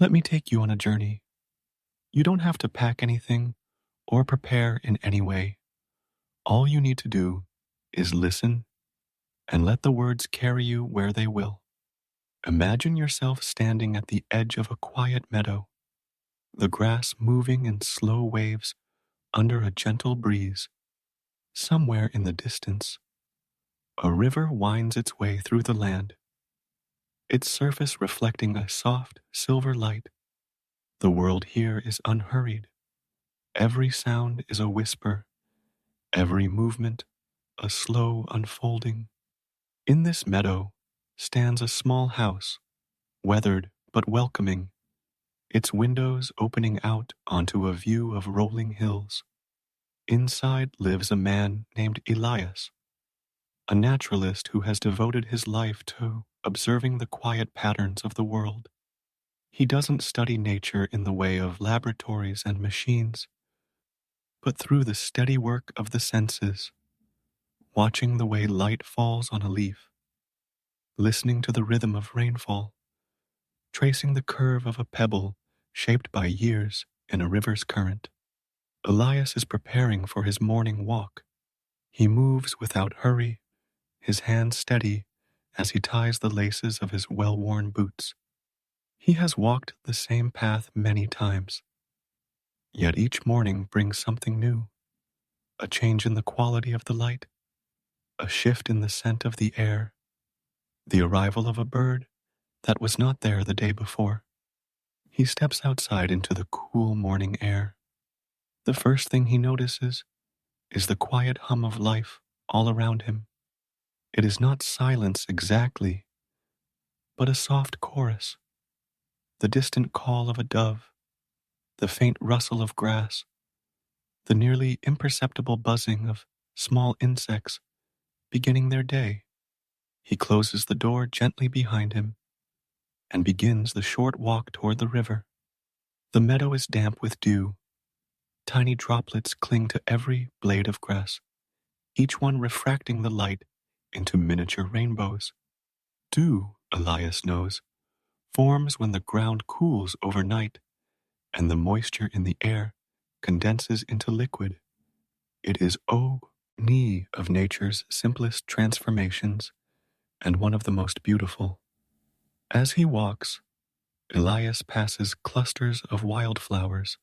Let me take you on a journey. You don't have to pack anything or prepare in any way. All you need to do is listen and let the words carry you where they will. Imagine yourself standing at the edge of a quiet meadow, the grass moving in slow waves under a gentle breeze. Somewhere in the distance, a river winds its way through the land, its surface reflecting a soft silver light. The world here is unhurried. Every sound is a whisper, every movement a slow unfolding. In this meadow stands a small house, weathered but welcoming, its windows opening out onto a view of rolling hills. Inside lives a man named Elias, a naturalist who has devoted his life to observing the quiet patterns of the world. He doesn't study nature in the way of laboratories and machines, but through the steady work of the senses, watching the way light falls on a leaf, listening to the rhythm of rainfall, tracing the curve of a pebble shaped by years in a river's current. Elias is preparing for his morning walk. He moves without hurry, his hands steady as he ties the laces of his well-worn boots. He has walked the same path many times, yet each morning brings something new, a change in the quality of the light, a shift in the scent of the air, the arrival of a bird that was not there the day before. He steps outside into the cool morning air. The first thing he notices is the quiet hum of life all around him. It is not silence exactly, but a soft chorus, the distant call of a dove, the faint rustle of grass, the nearly imperceptible buzzing of small insects beginning their day. He closes the door gently behind him and begins the short walk toward the river. The meadow is damp with dew. Tiny droplets cling to every blade of grass, each one refracting the light into miniature rainbows. Dew, Elias knows, forms when the ground cools overnight and the moisture in the air condenses into liquid. It is ni of nature's simplest transformations and one of the most beautiful. As he walks, Elias passes clusters of wildflowers,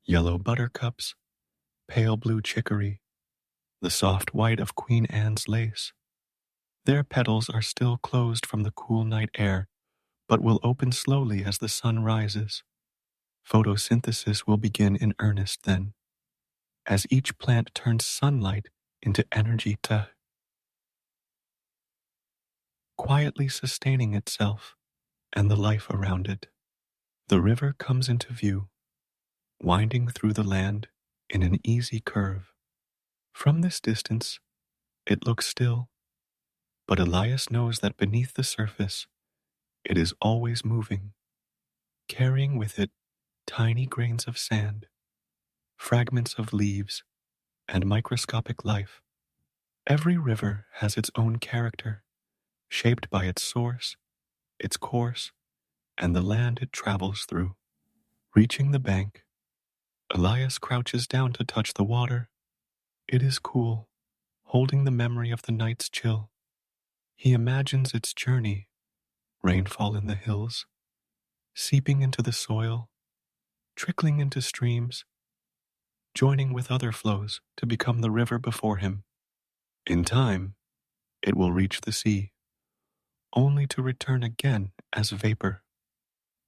yellow buttercups, pale blue chicory, the soft white of Queen Anne's lace. Their petals are still closed from the cool night air, but will open slowly as the sun rises. Photosynthesis will begin in earnest then, as each plant turns sunlight into energy to quietly sustaining itself and the life around it. The river comes into view, winding through the land in an easy curve. From this distance, it looks still, but Elias knows that beneath the surface, it is always moving, carrying with it tiny grains of sand, fragments of leaves, and microscopic life. Every river has its own character, shaped by its source, its course, and the land it travels through. Reaching the bank, Elias crouches down to touch the water. It is cool, holding the memory of the night's chill. He imagines its journey, rainfall in the hills, seeping into the soil, trickling into streams, joining with other flows to become the river before him. In time, it will reach the sea, only to return again as vapor,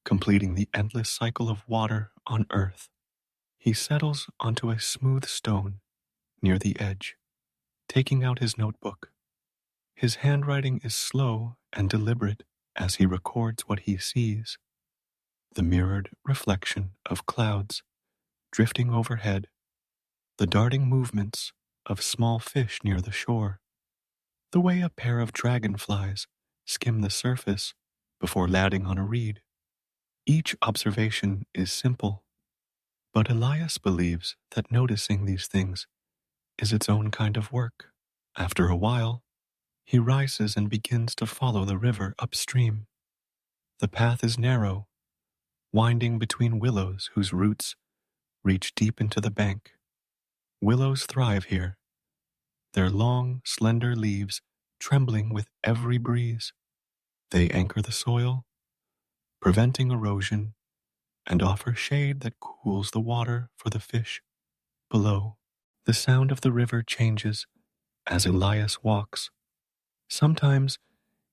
completing the endless cycle of water on earth. He settles onto a smooth stone near the edge, taking out his notebook. His handwriting is slow and deliberate as he records what he sees. The mirrored reflection of clouds drifting overhead, the darting movements of small fish near the shore, the way a pair of dragonflies skim the surface before landing on a reed. Each observation is simple, but Elias believes that noticing these things is its own kind of work. After a while, he rises and begins to follow the river upstream. The path is narrow, winding between willows whose roots reach deep into the bank. Willows thrive here, their long, slender leaves trembling with every breeze. They anchor the soil, preventing erosion, and offer shade that cools the water for the fish below. The sound of the river changes as Elias walks. Sometimes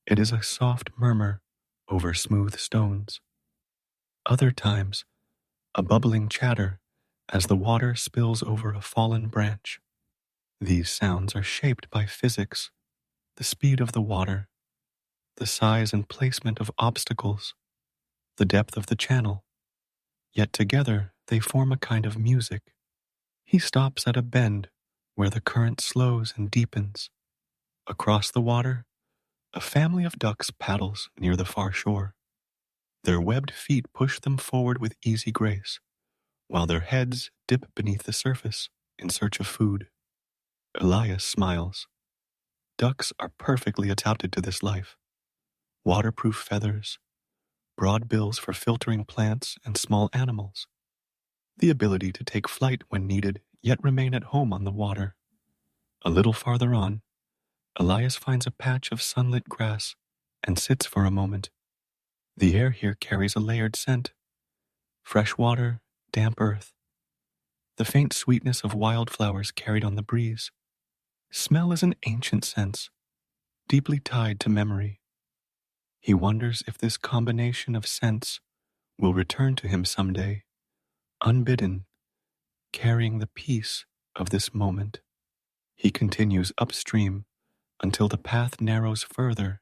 it is a soft murmur over smooth stones. Other times, a bubbling chatter as the water spills over a fallen branch. These sounds are shaped by physics, the speed of the water, the size and placement of obstacles, the depth of the channel. Yet together they form a kind of music. He stops at a bend where the current slows and deepens. Across the water, a family of ducks paddles near the far shore. Their webbed feet push them forward with easy grace, while their heads dip beneath the surface in search of food. Elias smiles. Ducks are perfectly adapted to this life. Waterproof feathers, broad bills for filtering plants and small animals, the ability to take flight when needed yet remain at home on the water. A little farther on, Elias finds a patch of sunlit grass and sits for a moment. The air here carries a layered scent: fresh water, damp earth, the faint sweetness of wildflowers carried on the breeze. Smell is an ancient sense, deeply tied to memory. He wonders if this combination of scents will return to him someday, unbidden, carrying the peace of this moment. He continues upstream until the path narrows further,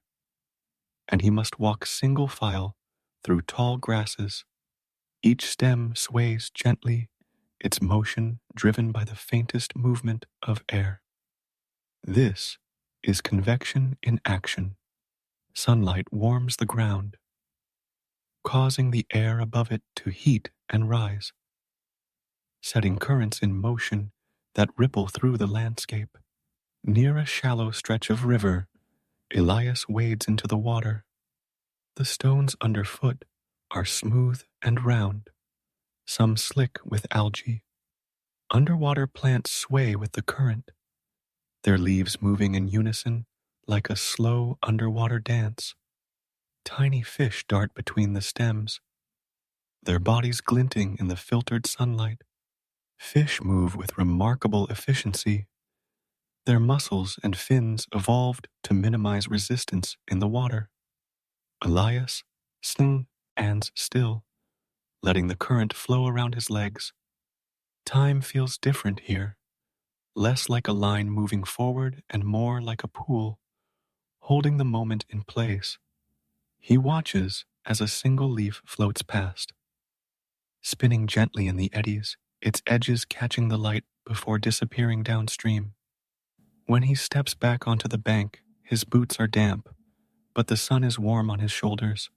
and he must walk single file through tall grasses. Each stem sways gently, its motion driven by the faintest movement of air. This is convection in action. Sunlight warms the ground, causing the air above it to heat and rise, setting currents in motion that ripple through the landscape. Near a shallow stretch of river, Elias wades into the water. The stones underfoot are smooth and round, some slick with algae. Underwater plants sway with the current, their leaves moving in unison like a slow underwater dance. Tiny fish dart between the stems, their bodies glinting in the filtered sunlight. Fish move with remarkable efficiency. Their muscles and fins evolved to minimize resistance in the water. Elias stands still, letting the current flow around his legs. Time feels different here, less like a line moving forward and more like a pool, holding the moment in place. He watches as a single leaf floats past, spinning gently in the eddies, its edges catching the light before disappearing downstream. When he steps back onto the bank, his boots are damp, but the sun is warm on his shoulders.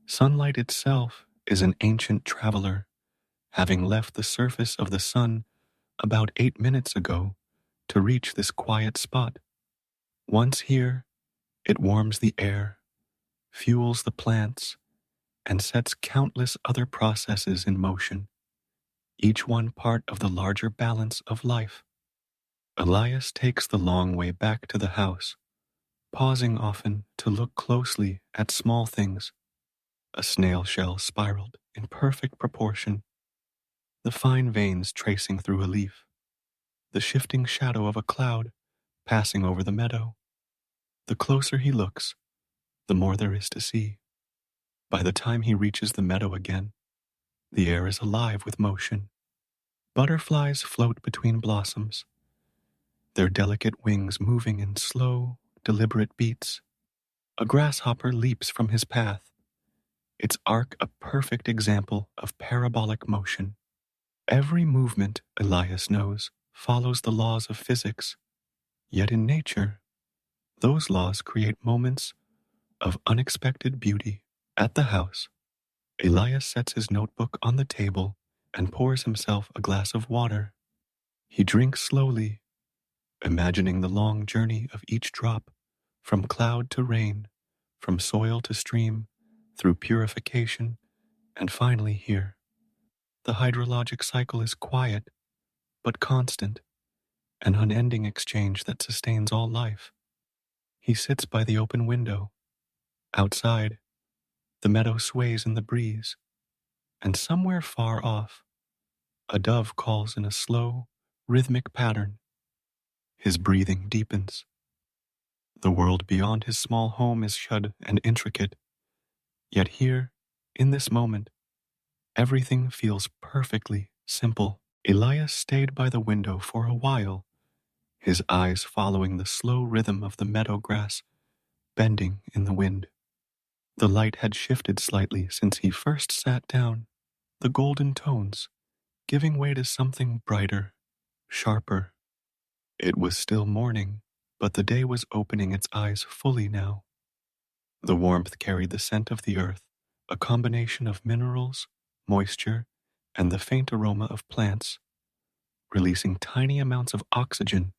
Sunlight itself is an ancient traveler, having left the surface of the sun about 8 minutes ago to reach this quiet spot. Once here, it warms the air, fuels the plants, and sets countless other processes in motion, each one part of the larger balance of life. Elias takes the long way back to the house, pausing often to look closely at small things: a snail shell spiraled in perfect proportion, the fine veins tracing through a leaf, the shifting shadow of a cloud passing over the meadow. The closer he looks, the more there is to see. By the time he reaches the meadow again, the air is alive with motion. Butterflies float between blossoms, their delicate wings moving in slow, deliberate beats. A grasshopper leaps from his path, its arc a perfect example of parabolic motion. Every movement, Elias knows, follows the laws of physics. Yet in nature, those laws create moments of unexpected beauty. At the house, Elias sets his notebook on the table and pours himself a glass of water. He drinks slowly, imagining the long journey of each drop, from cloud to rain, from soil to stream, through purification And finally, here, the hydrologic cycle is quiet but constant, an unending exchange that sustains all life. He sits by the open window. Outside, the meadow sways in the breeze, and somewhere far off, a dove calls in a slow, rhythmic pattern. His breathing deepens. The world beyond his small home is shut and intricate, yet here, in this moment, everything feels perfectly simple. Elias stayed by the window for a while, his eyes following the slow rhythm of the meadow grass bending in the wind. The light had shifted slightly since he first sat down, the golden tones giving way to something brighter, sharper. It was still morning, but the day was opening its eyes fully now. The warmth carried the scent of the earth, a combination of minerals, moisture, and the faint aroma of plants, releasing tiny amounts of oxygen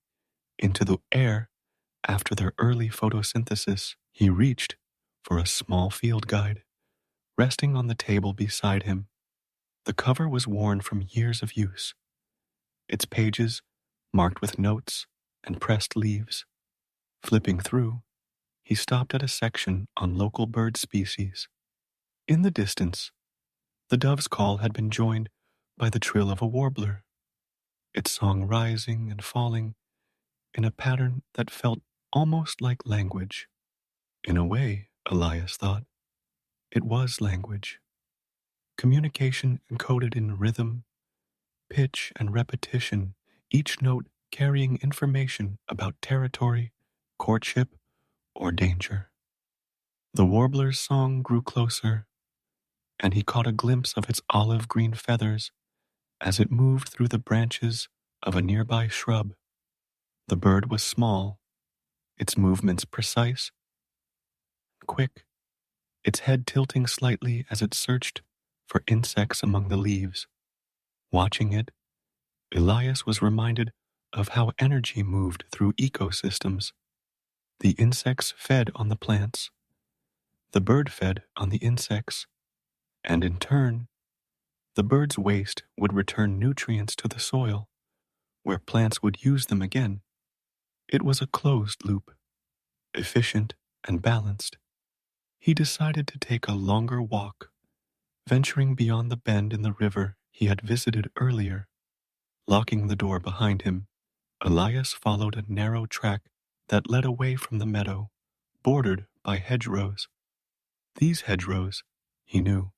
into the air after their early photosynthesis. He reached for a small field guide, resting on the table beside him. The cover was worn from years of use, its pages marked with notes and pressed leaves. Flipping through, he stopped at a section on local bird species. In the distance, the dove's call had been joined by the trill of a warbler, its song rising and falling in a pattern that felt almost like language. In a way, Elias thought, it was language. Communication encoded in rhythm, pitch, and repetition, each note carrying information about territory, courtship, or danger. The warbler's song grew closer, and he caught a glimpse of its olive green feathers as it moved through the branches of a nearby shrub. The bird was small, its movements precise, quick, its head tilting slightly as it searched for insects among the leaves. Watching it, Elias was reminded of how energy moved through ecosystems. The insects fed on the plants, the bird fed on the insects, and in turn, the bird's waste would return nutrients to the soil, where plants would use them again. It was a closed loop, efficient and balanced. He decided to take a longer walk, venturing beyond the bend in the river he had visited earlier. Locking the door behind him, Elias followed a narrow track that led away from the meadow, bordered by hedgerows. These hedgerows, he knew,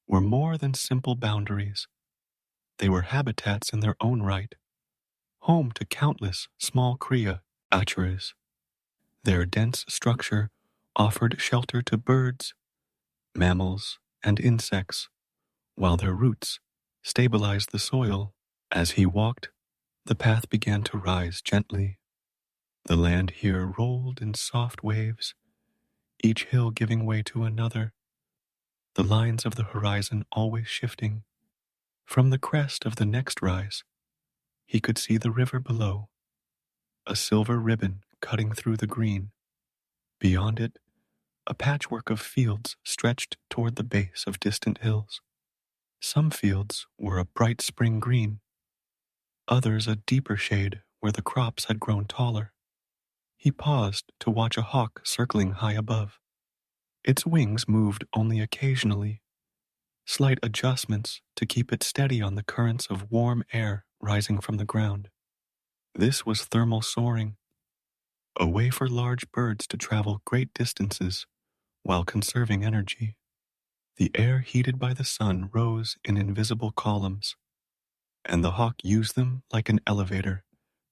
were more than simple boundaries. They were habitats in their own right, home to countless small creatures. Their dense structure offered shelter to birds, mammals, and insects, while their roots stabilized the soil. As he walked, the path began to rise gently. The land here rolled in soft waves, each hill giving way to another, the lines of the horizon always shifting. From the crest of the next rise, he could see the river below, a silver ribbon cutting through the green. Beyond it, a patchwork of fields stretched toward the base of distant hills. Some fields were a bright spring green, others a deeper shade where the crops had grown taller. He paused to watch a hawk circling high above. Its wings moved only occasionally, slight adjustments to keep it steady on the currents of warm air rising from the ground. This was thermal soaring, a way for large birds to travel great distances while conserving energy. The air heated by the sun rose in invisible columns, and the hawk used them like an elevator,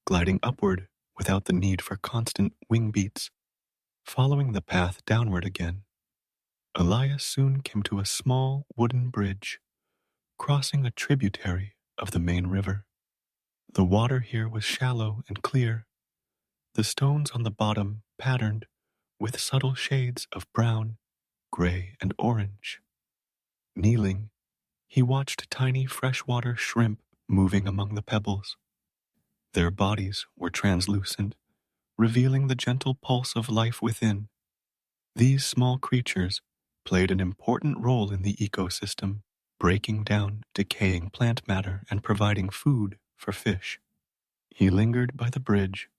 gliding upward without the need for constant wing beats. Following the path downward again, Elias soon came to a small wooden bridge, crossing a tributary of the main river. The water here was shallow and clear, the stones on the bottom patterned with subtle shades of brown, gray, and orange. Kneeling, he watched tiny freshwater shrimp moving among the pebbles. Their bodies were translucent, revealing the gentle pulse of life within. These small creatures played an important role in the ecosystem, breaking down decaying plant matter and providing food for fish. He lingered by the bridge,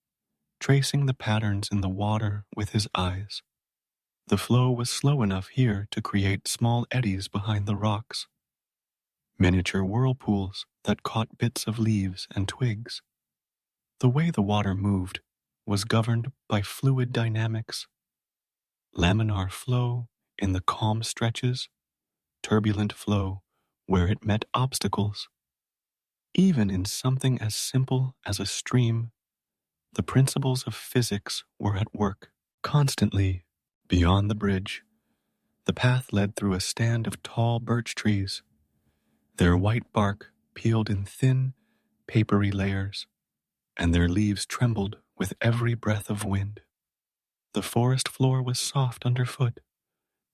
tracing the patterns in the water with his eyes. The flow was slow enough here to create small eddies behind the rocks, miniature whirlpools that caught bits of leaves and twigs. The way the water moved was governed by fluid dynamics: laminar flow in the calm stretches, turbulent flow where it met obstacles. Even in something as simple as a stream, the principles of physics were at work. Constantly, beyond the bridge, the path led through a stand of tall birch trees, their white bark peeled in thin, papery layers, and their leaves trembled with every breath of wind. The forest floor was soft underfoot,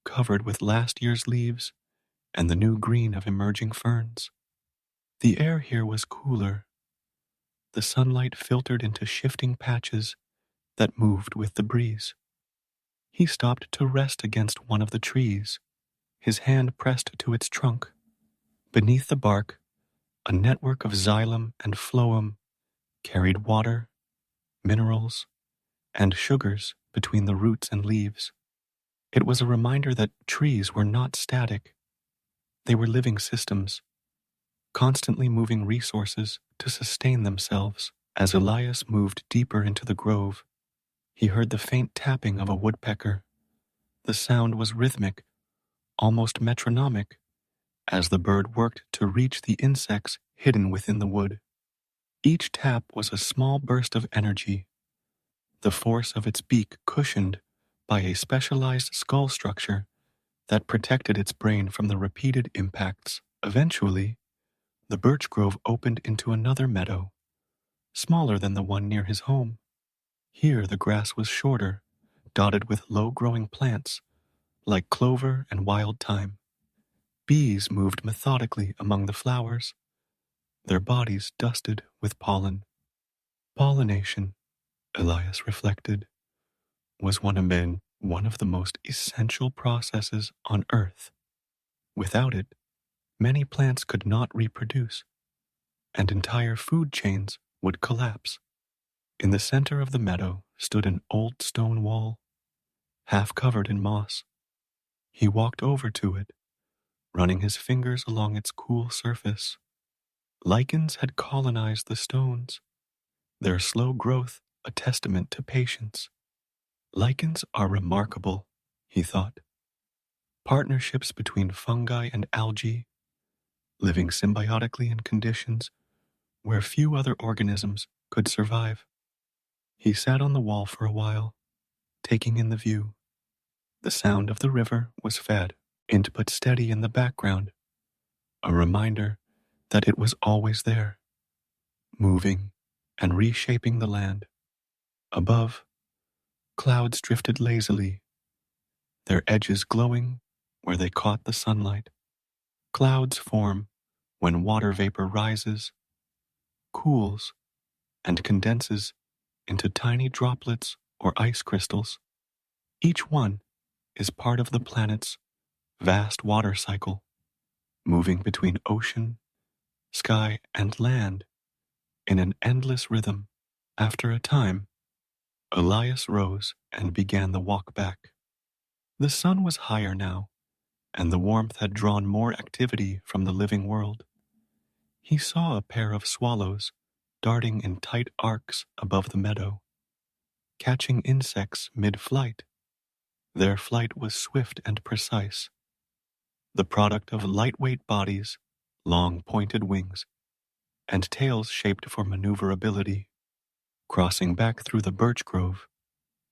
covered with last year's leaves and the new green of emerging ferns. The air here was cooler. The sunlight filtered into shifting patches that moved with the breeze. He stopped to rest against one of the trees, his hand pressed to its trunk. Beneath the bark, a network of xylem and phloem carried water, minerals, and sugars between the roots and leaves. It was a reminder that trees were not static. They were living systems, constantly moving resources to sustain themselves. As Elias moved deeper into the grove, he heard the faint tapping of a woodpecker. The sound was rhythmic, almost metronomic, as the bird worked to reach the insects hidden within the wood. Each tap was a small burst of energy, the force of its beak cushioned by a specialized skull structure that protected its brain from the repeated impacts. Eventually, the birch grove opened into another meadow, smaller than the one near his home. Here the grass was shorter, dotted with low-growing plants like clover and wild thyme. Bees moved methodically among the flowers, their bodies dusted with pollen. Pollination, Elias reflected, was one of the most essential processes on Earth. Without it, many plants could not reproduce, and entire food chains would collapse. In the center of the meadow stood an old stone wall, half covered in moss. He walked over to it, running his fingers along its cool surface. Lichens had colonized the stones, their slow growth a testament to patience. Lichens are remarkable, he thought. Partnerships between fungi and algae, living symbiotically in conditions where few other organisms could survive. He sat on the wall for a while, taking in the view. The sound of the river was fed, but steady in the background, a reminder that it was always there, moving and reshaping the land. Above, clouds drifted lazily, their edges glowing where they caught the sunlight. Clouds form when water vapor rises, cools, and condenses into tiny droplets or ice crystals. Each one is part of the planet's vast water cycle, moving between ocean, sky, and land in an endless rhythm. After a time, Elias rose and began the walk back. The sun was higher now, and the warmth had drawn more activity from the living world. He saw a pair of swallows darting in tight arcs above the meadow, catching insects mid-flight. Their flight was swift and precise, the product of lightweight bodies, long pointed wings, and tails shaped for maneuverability. Crossing back through the birch grove,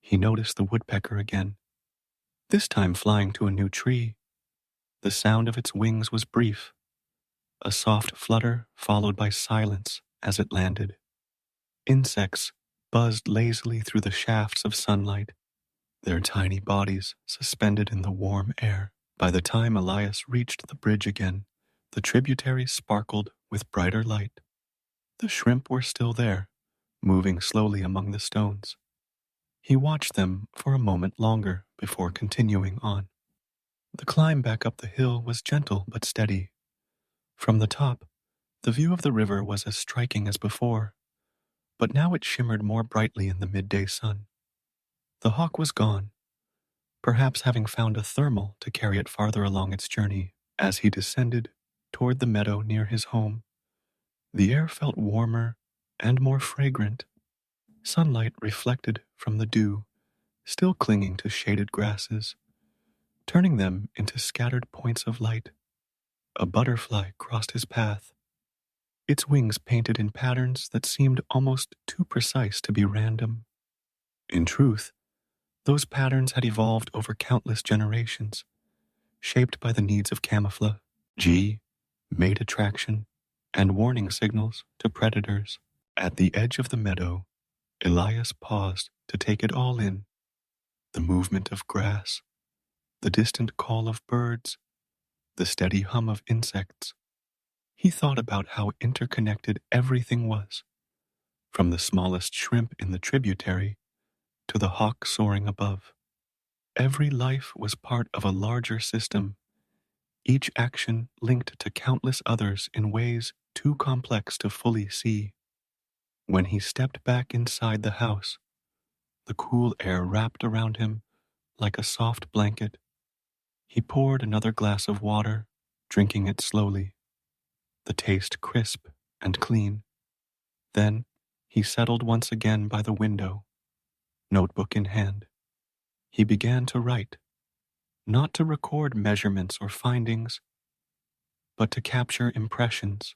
he noticed the woodpecker again, this time flying to a new tree. The sound of its wings was brief, a soft flutter followed by silence as it landed. Insects buzzed lazily through the shafts of sunlight, their tiny bodies suspended in the warm air. By the time Elias reached the bridge again, the tributaries sparkled with brighter light. The shrimp were still there, moving slowly among the stones. He watched them for a moment longer before continuing on. The climb back up the hill was gentle but steady. From the top, the view of the river was as striking as before, but now it shimmered more brightly in the midday sun. The hawk was gone, perhaps having found a thermal to carry it farther along its journey. As he descended toward the meadow near his home, the air felt warmer and more fragrant. Sunlight reflected from the dew, still clinging to shaded grasses, turning them into scattered points of light. A butterfly crossed his path, its wings painted in patterns that seemed almost too precise to be random. In truth, those patterns had evolved over countless generations, shaped by the needs of camouflage, mate attraction, and warning signals to predators. At the edge of the meadow, Elias paused to take it all in: the movement of grass, the distant call of birds, the steady hum of insects. He thought about how interconnected everything was, from the smallest shrimp in the tributary to the hawk soaring above. Every life was part of a larger system, each action linked to countless others in ways too complex to fully see. When he stepped back inside the house, the cool air wrapped around him like a soft blanket. He poured another glass of water, drinking it slowly, the taste crisp and clean. Then he settled once again by the window, notebook in hand. He began to write, not to record measurements or findings, but to capture impressions: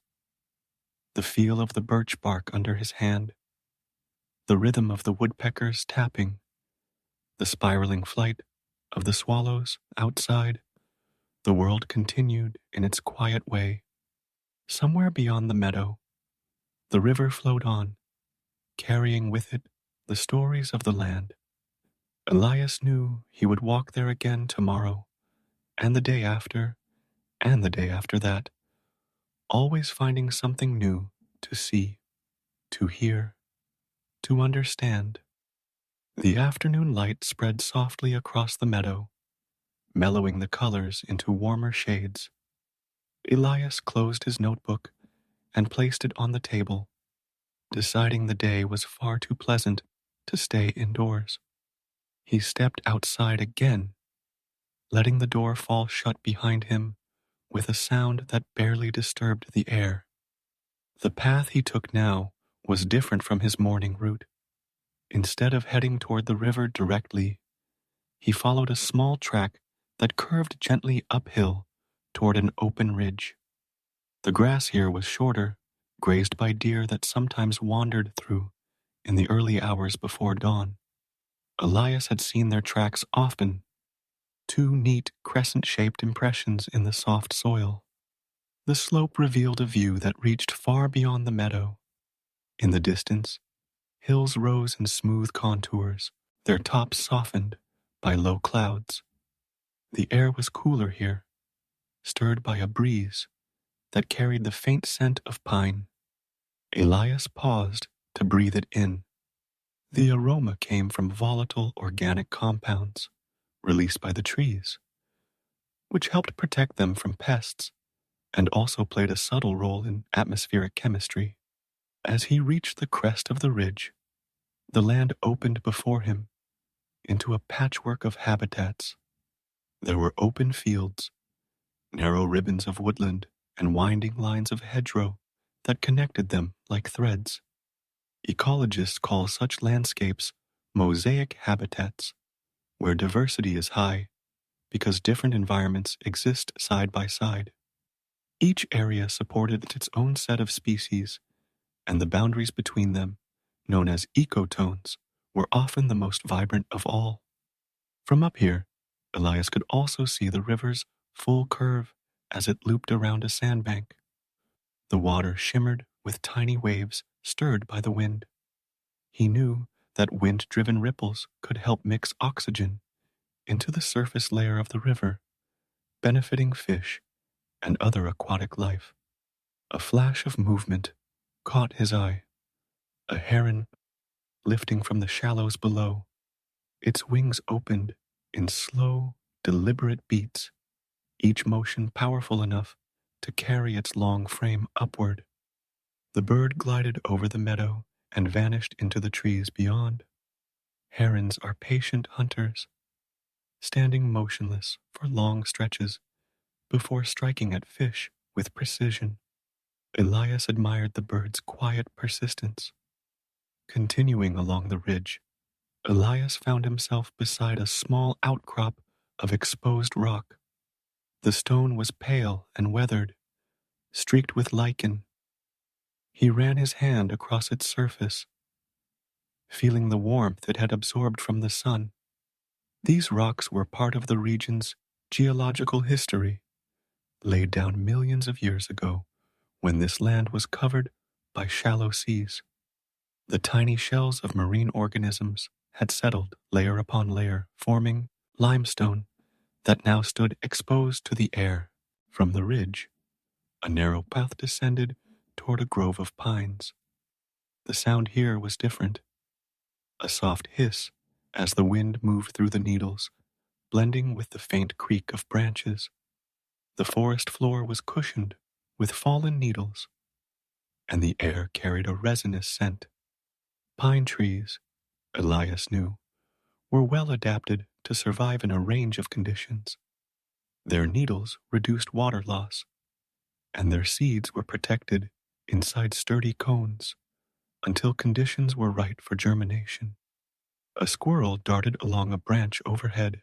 the feel of the birch bark under his hand, the rhythm of the woodpeckers tapping, the spiraling flight of the swallows outside. The world continued in its quiet way. Somewhere beyond the meadow, the river flowed on, carrying with it the stories of the land. Elias knew he would walk there again tomorrow, and the day after, and the day after that, always finding something new to see, to hear, to understand. The afternoon light spread softly across the meadow, mellowing the colors into warmer shades. Elias closed his notebook and placed it on the table, deciding the day was far too pleasant to stay indoors. He stepped outside again, letting the door fall shut behind him with a sound that barely disturbed the air. The path he took now was different from his morning route. Instead of heading toward the river directly, he followed a small track that curved gently uphill toward an open ridge. The grass here was shorter, grazed by deer that sometimes wandered through in the early hours before dawn. Elias had seen their tracks often, two neat crescent-shaped impressions in the soft soil. The slope revealed a view that reached far beyond the meadow. In the distance, hills rose in smooth contours, their tops softened by low clouds. The air was cooler here, stirred by a breeze that carried the faint scent of pine. Elias paused to breathe it in. The aroma came from volatile organic compounds released by the trees, which helped protect them from pests and also played a subtle role in atmospheric chemistry. As he reached the crest of the ridge, the land opened before him into a patchwork of habitats. There were open fields, narrow ribbons of woodland, and winding lines of hedgerow that connected them like threads. Ecologists call such landscapes mosaic habitats, where diversity is high because different environments exist side by side. Each area supported its own set of species, and the boundaries between them, known as ecotones, were often the most vibrant of all. From up here, Elias could also see the river's full curve as it looped around a sandbank. The water shimmered with tiny waves stirred by the wind. He knew that wind-driven ripples could help mix oxygen into the surface layer of the river, benefiting fish and other aquatic life. A flash of movement caught his eye. A heron lifting from the shallows below. Its wings opened in slow, deliberate beats, each motion powerful enough to carry its long frame upward. The bird glided over the meadow and vanished into the trees beyond. Herons are patient hunters, standing motionless for long stretches before striking at fish with precision. Elias admired the bird's quiet persistence. Continuing along the ridge, Elias found himself beside a small outcrop of exposed rock. The stone was pale and weathered, streaked with lichen. He ran his hand across its surface, feeling the warmth it had absorbed from the sun. These rocks were part of the region's geological history, laid down millions of years ago when this land was covered by shallow seas. The tiny shells of marine organisms had settled layer upon layer, forming limestone that now stood exposed to the air. From the ridge, a narrow path descended toward a grove of pines. The sound here was different, a soft hiss as the wind moved through the needles, blending with the faint creak of branches. The forest floor was cushioned with fallen needles, and the air carried a resinous scent. Pine trees, Elias knew, were well adapted to survive in a range of conditions. Their needles reduced water loss, and their seeds were protected inside sturdy cones until conditions were right for germination. A squirrel darted along a branch overhead,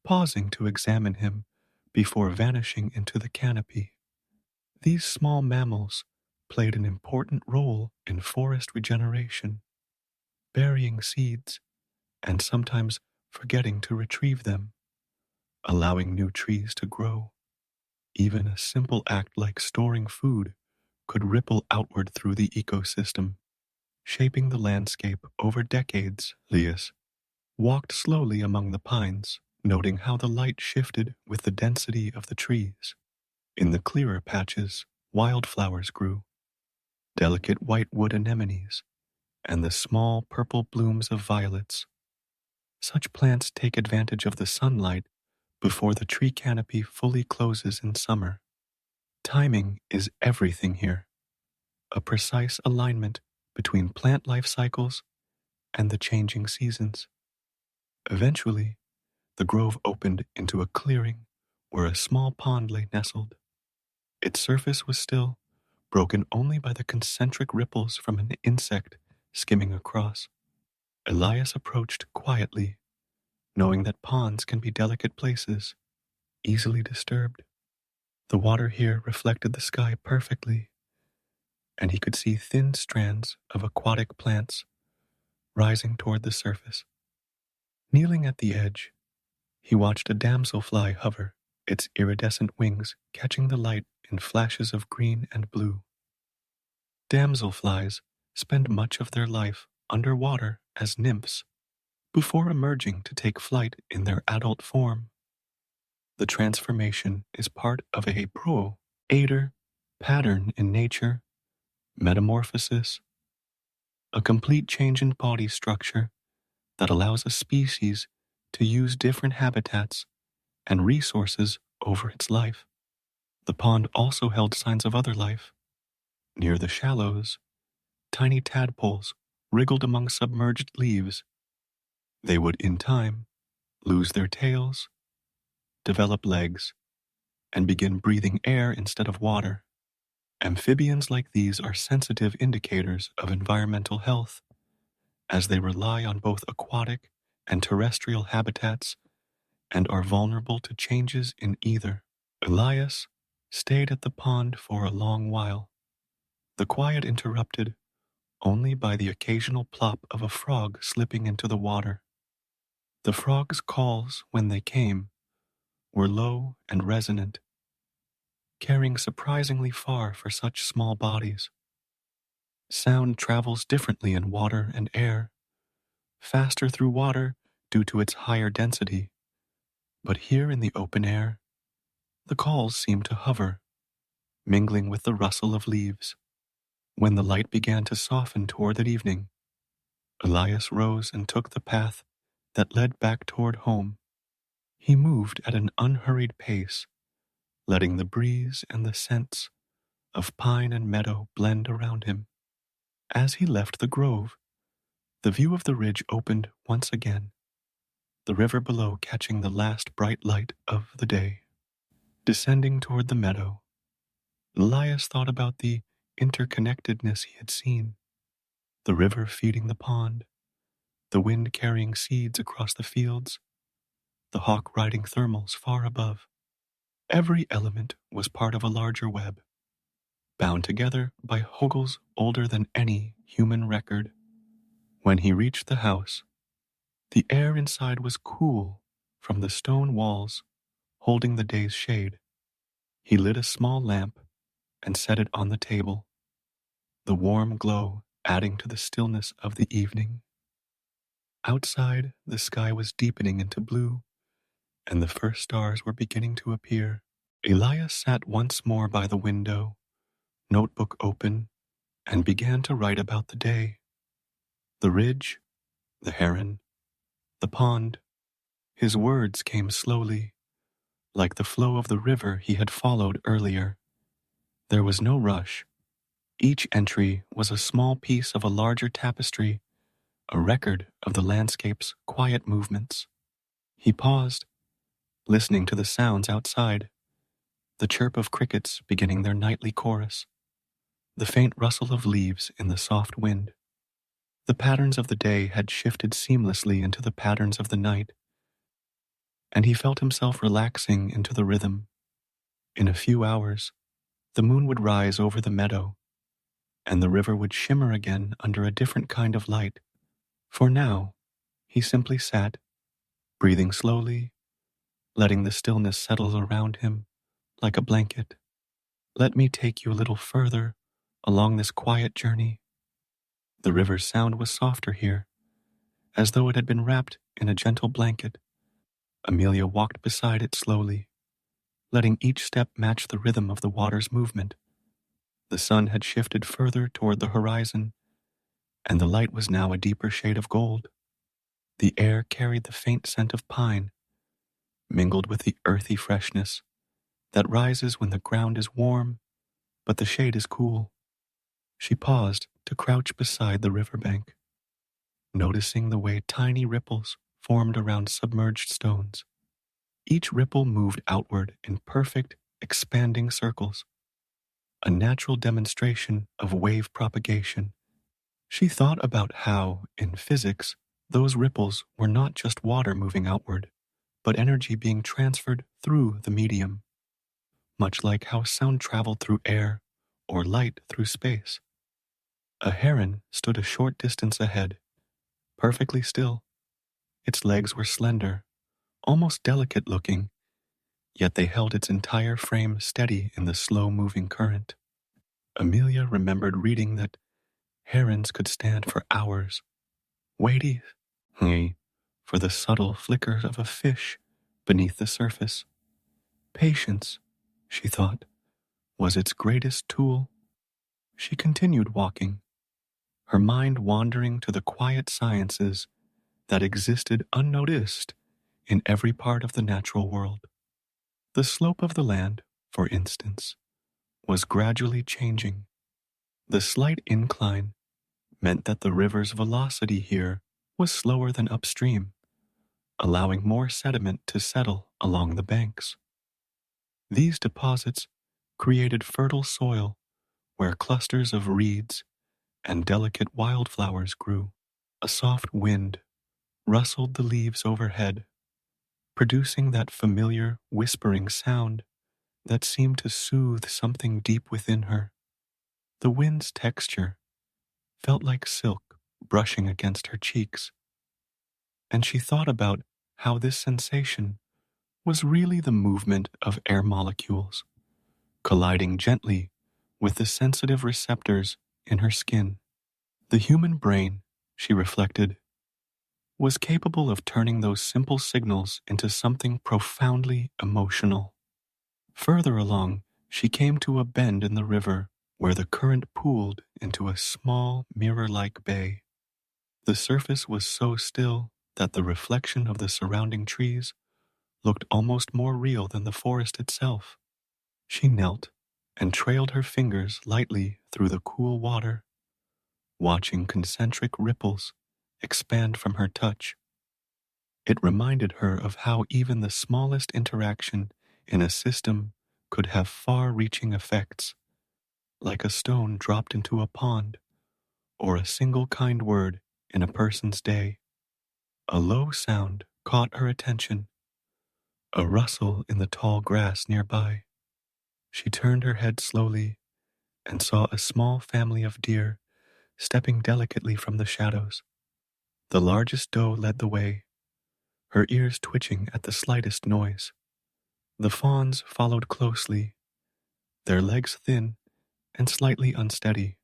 pausing to examine him before vanishing into the canopy. These small mammals played an important role in forest regeneration, burying seeds and sometimes forgetting to retrieve them, allowing new trees to grow. Even a simple act like storing food could ripple outward through the ecosystem, shaping the landscape over decades. Elias walked slowly among the pines, noting how the light shifted with the density of the trees. In the clearer patches, wildflowers grew, delicate white wood anemones, and the small purple blooms of violets. Such plants take advantage of the sunlight before the tree canopy fully closes in summer. Timing is everything here, a precise alignment between plant life cycles and the changing seasons. Eventually, the grove opened into a clearing where a small pond lay nestled. Its surface was still, broken only by the concentric ripples from an insect skimming across. Elias approached quietly, knowing that ponds can be delicate places, easily disturbed. The water here reflected the sky perfectly, and he could see thin strands of aquatic plants rising toward the surface. Kneeling at the edge, he watched a damselfly hover, its iridescent wings catching the light in flashes of green and blue. Damselflies spend much of their life underwater as nymphs before emerging to take flight in their adult form. The transformation is part of a pro-ader pattern in nature, metamorphosis, a complete change in body structure that allows a species to use different habitats and resources over its life. The pond also held signs of other life. Near the shallows, tiny tadpoles wriggled among submerged leaves. They would, in time, lose their tails, develop legs, and begin breathing air instead of water. Amphibians like these are sensitive indicators of environmental health, as they rely on both aquatic and terrestrial habitats and are vulnerable to changes in either. Elias stayed at the pond for a long while, the quiet interrupted only by the occasional plop of a frog slipping into the water. The frog's calls, when they came, were low and resonant, carrying surprisingly far for such small bodies. Sound travels differently in water and air, faster through water due to its higher density, but here in the open air, the calls seem to hover, mingling with the rustle of leaves. When the light began to soften toward the evening, Elias rose and took the path that led back toward home. He moved at an unhurried pace, letting the breeze and the scents of pine and meadow blend around him. As he left the grove, the view of the ridge opened once again, the river below catching the last bright light of the day. Descending toward the meadow, Elias thought about the interconnectedness he had seen, the river feeding the pond, the wind carrying seeds across the fields, the hawk riding thermals far above. Every element was part of a larger web, bound together by hoggles older than any human record. When he reached the house, the air inside was cool from the stone walls holding the day's shade. He lit a small lamp and set it on the table, the warm glow adding to the stillness of the evening. Outside, the sky was deepening into blue, and the first stars were beginning to appear. Elias sat once more by the window, notebook open, and began to write about the day. The ridge, the heron, the pond. His words came slowly, like the flow of the river he had followed earlier. There was no rush. Each entry was a small piece of a larger tapestry, a record of the landscape's quiet movements. He paused, listening to the sounds outside, the chirp of crickets beginning their nightly chorus, the faint rustle of leaves in the soft wind. The patterns of the day had shifted seamlessly into the patterns of the night, and he felt himself relaxing into the rhythm. In a few hours, the moon would rise over the meadow, and the river would shimmer again under a different kind of light. For now, he simply sat, breathing slowly, letting the stillness settle around him like a blanket. Let me take you a little further along this quiet journey. The river's sound was softer here, as though it had been wrapped in a gentle blanket. Amelia walked beside it slowly, letting each step match the rhythm of the water's movement. The sun had shifted further toward the horizon, and the light was now a deeper shade of gold. The air carried the faint scent of pine, mingled with the earthy freshness that rises when the ground is warm, but the shade is cool. She paused to crouch beside the riverbank, noticing the way tiny ripples formed around submerged stones. Each ripple moved outward in perfect, expanding circles, a natural demonstration of wave propagation. She thought about how, in physics, those ripples were not just water moving outward, but energy being transferred through the medium, much like how sound traveled through air or light through space. A heron stood a short distance ahead, perfectly still. Its legs were slender, almost delicate looking, yet they held its entire frame steady in the slow-moving current. Amelia remembered reading that herons could stand for hours, waiting for the subtle flickers of a fish beneath the surface. Patience, she thought, was its greatest tool. She continued walking, her mind wandering to the quiet sciences that existed unnoticed in every part of the natural world. The slope of the land, for instance, was gradually changing. The slight incline meant that the river's velocity here was slower than upstream, allowing more sediment to settle along the banks. These deposits created fertile soil where clusters of reeds and delicate wildflowers grew. A soft wind rustled the leaves overhead, producing that familiar whispering sound that seemed to soothe something deep within her. The wind's texture felt like silk brushing against her cheeks, and she thought about how this sensation was really the movement of air molecules, colliding gently with the sensitive receptors in her skin. The human brain, she reflected, was capable of turning those simple signals into something profoundly emotional. Further along, she came to a bend in the river where the current pooled into a small mirror-like bay. The surface was so still that the reflection of the surrounding trees looked almost more real than the forest itself. She knelt and trailed her fingers lightly through the cool water, watching concentric ripples expand from her touch. It reminded her of how even the smallest interaction in a system could have far-reaching effects, like a stone dropped into a pond or a single kind word in a person's day. A low sound caught her attention, a rustle in the tall grass nearby. She turned her head slowly and saw a small family of deer stepping delicately from the shadows. The largest doe led the way, her ears twitching at the slightest noise. The fawns followed closely, their legs thin and slightly unsteady.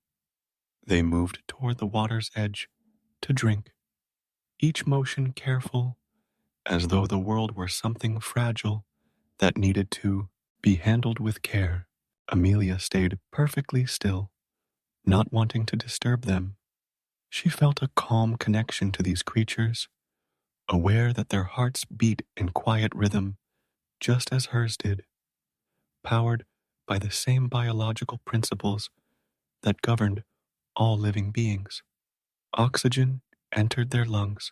They moved toward the water's edge to drink, each motion careful, as though the world were something fragile that needed to be handled with care. Amelia stayed perfectly still, not wanting to disturb them. She felt a calm connection to these creatures, aware that their hearts beat in quiet rhythm just as hers did, powered by the same biological principles that governed all living beings. Oxygen entered their lungs,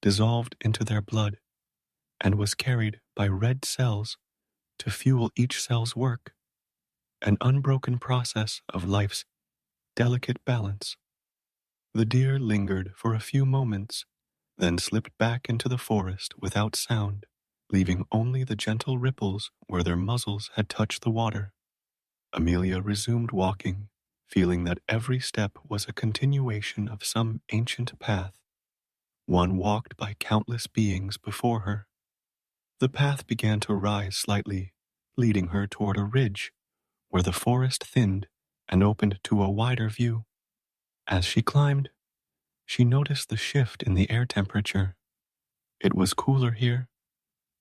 dissolved into their blood, and was carried by red cells to fuel each cell's work, an unbroken process of life's delicate balance. The deer lingered for a few moments, then slipped back into the forest without sound, leaving only the gentle ripples where their muzzles had touched the water. Amelia resumed walking, feeling that every step was a continuation of some ancient path, one walked by countless beings before her. The path began to rise slightly, leading her toward a ridge where the forest thinned and opened to a wider view. As she climbed, she noticed the shift in the air temperature. It was cooler here,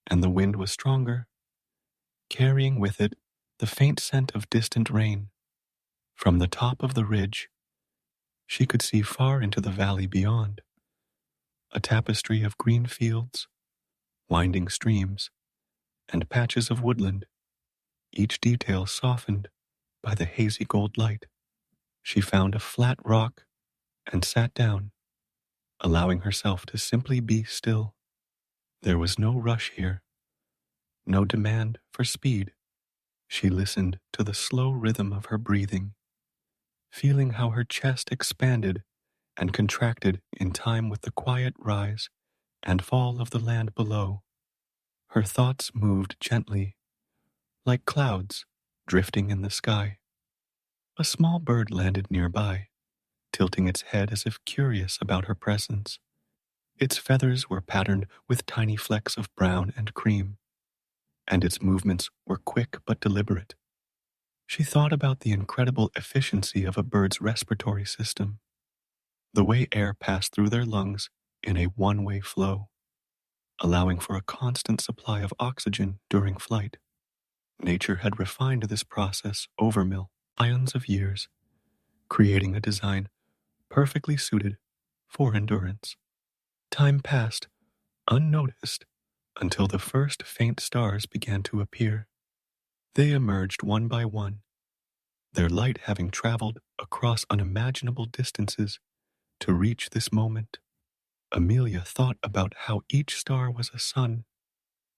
and the wind was stronger, carrying with it the faint scent of distant rain. From the top of the ridge, she could see far into the valley beyond, a tapestry of green fields, winding streams, and patches of woodland, each detail softened by the hazy gold light. She found a flat rock and sat down, allowing herself to simply be still. There was no rush here, no demand for speed. She listened to the slow rhythm of her breathing, feeling how her chest expanded and contracted in time with the quiet rise and fall of the land below. Her thoughts moved gently, like clouds drifting in the sky. A small bird landed nearby, tilting its head as if curious about her presence. Its feathers were patterned with tiny flecks of brown and cream, and its movements were quick but deliberate. She thought about the incredible efficiency of a bird's respiratory system, the way air passed through their lungs in a one-way flow, allowing for a constant supply of oxygen during flight. Nature had refined this process over millions of years, creating a design perfectly suited for endurance. Time passed unnoticed until the first faint stars began to appear. They emerged one by one, their light having traveled across unimaginable distances to reach this moment. Amelia thought about how each star was a sun,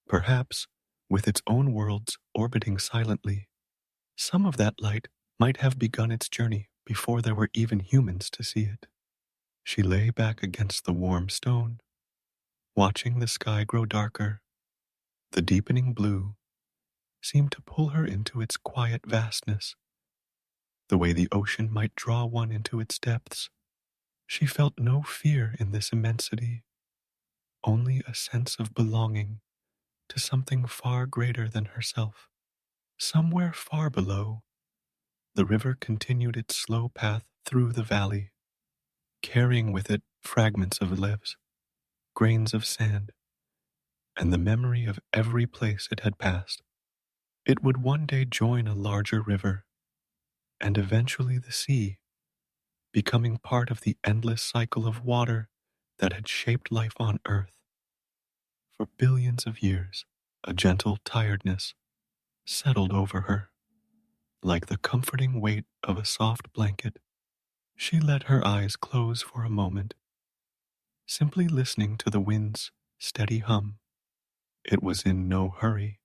perhaps with its own worlds orbiting silently. Some of that light might have begun its journey before there were even humans to see it. She lay back against the warm stone, watching the sky grow darker. The deepening blue seemed to pull her into its quiet vastness, the way the ocean might draw one into its depths. She felt no fear in this immensity, only a sense of belonging to something far greater than herself. Somewhere far below, the river continued its slow path through the valley, carrying with it fragments of leaves, grains of sand, and the memory of every place it had passed. It would one day join a larger river, and eventually the sea, becoming part of the endless cycle of water that had shaped life on Earth. For billions of years, a gentle tiredness settled over her. like the comforting weight of a soft blanket. She let her eyes close for a moment, simply listening to the wind's steady hum. It was in no hurry,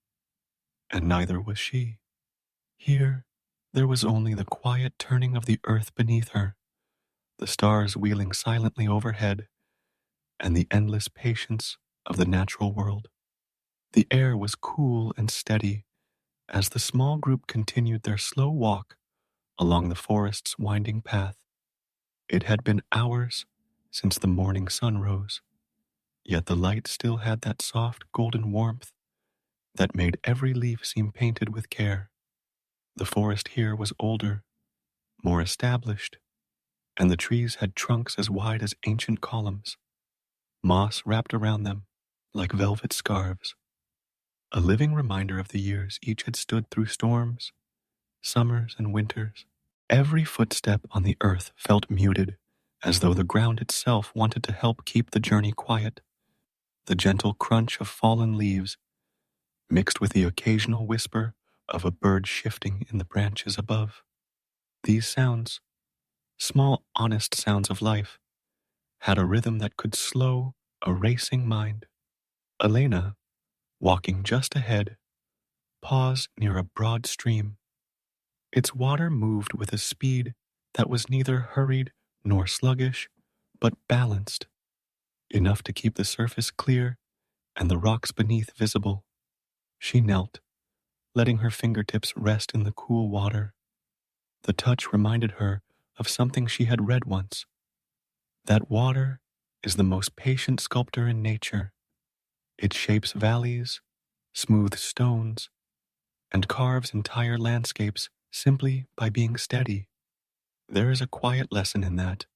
and neither was she. Here, there was only the quiet turning of the earth beneath her, the stars wheeling silently overhead, and the endless patience of the natural world. The air was cool and steady as the small group continued their slow walk along the forest's winding path. It had been hours since the morning sun rose, yet the light still had that soft golden warmth that made every leaf seem painted with care. The forest here was older, more established, and the trees had trunks as wide as ancient columns, moss wrapped around them like velvet scarves, a living reminder of the years each had stood through storms, summers, and winters. Every footstep on the earth felt muted, as though the ground itself wanted to help keep the journey quiet. The gentle crunch of fallen leaves, mixed with the occasional whisper of a bird shifting in the branches above. These sounds, small honest sounds of life, had a rhythm that could slow a racing mind. Elena, walking just ahead, paused near a broad stream. Its water moved with a speed that was neither hurried nor sluggish, but balanced, enough to keep the surface clear and the rocks beneath visible. She knelt, letting her fingertips rest in the cool water. The touch reminded her of something she had read once, that water is the most patient sculptor in nature. It shapes valleys, smooths stones, and carves entire landscapes simply by being steady. There is a quiet lesson in that,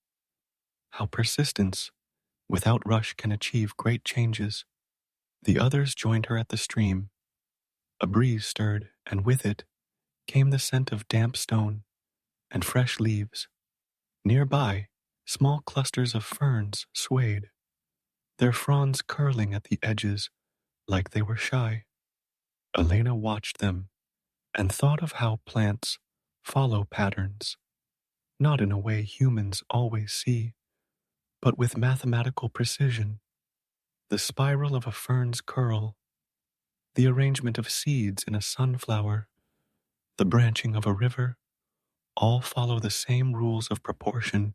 how persistence without rush can achieve great changes. The others joined her at the stream. A breeze stirred, and with it came the scent of damp stone and fresh leaves. Nearby, small clusters of ferns swayed, their fronds curling at the edges like they were shy. Elena watched them and thought of how plants follow patterns, not in a way humans always see, but with mathematical precision. The spiral of a fern's curl, the arrangement of seeds in a sunflower, the branching of a river, all follow the same rules of proportion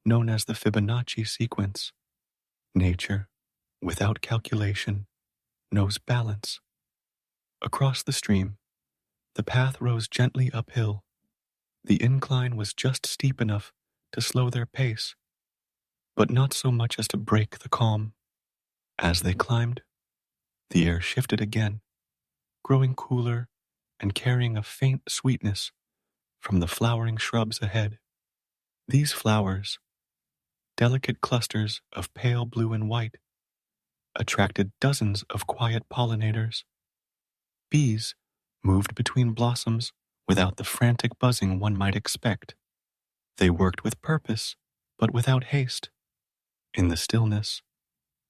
known as the Fibonacci sequence. Nature, without calculation, knows balance. Across the stream, the path rose gently uphill. The incline was just steep enough to slow their pace, but not so much as to break the calm. As they climbed, the air shifted again, growing cooler and carrying a faint sweetness from the flowering shrubs ahead. These flowers, delicate clusters of pale blue and white, attracted dozens of quiet pollinators. Bees moved between blossoms without the frantic buzzing one might expect. They worked with purpose, but without haste. In the stillness,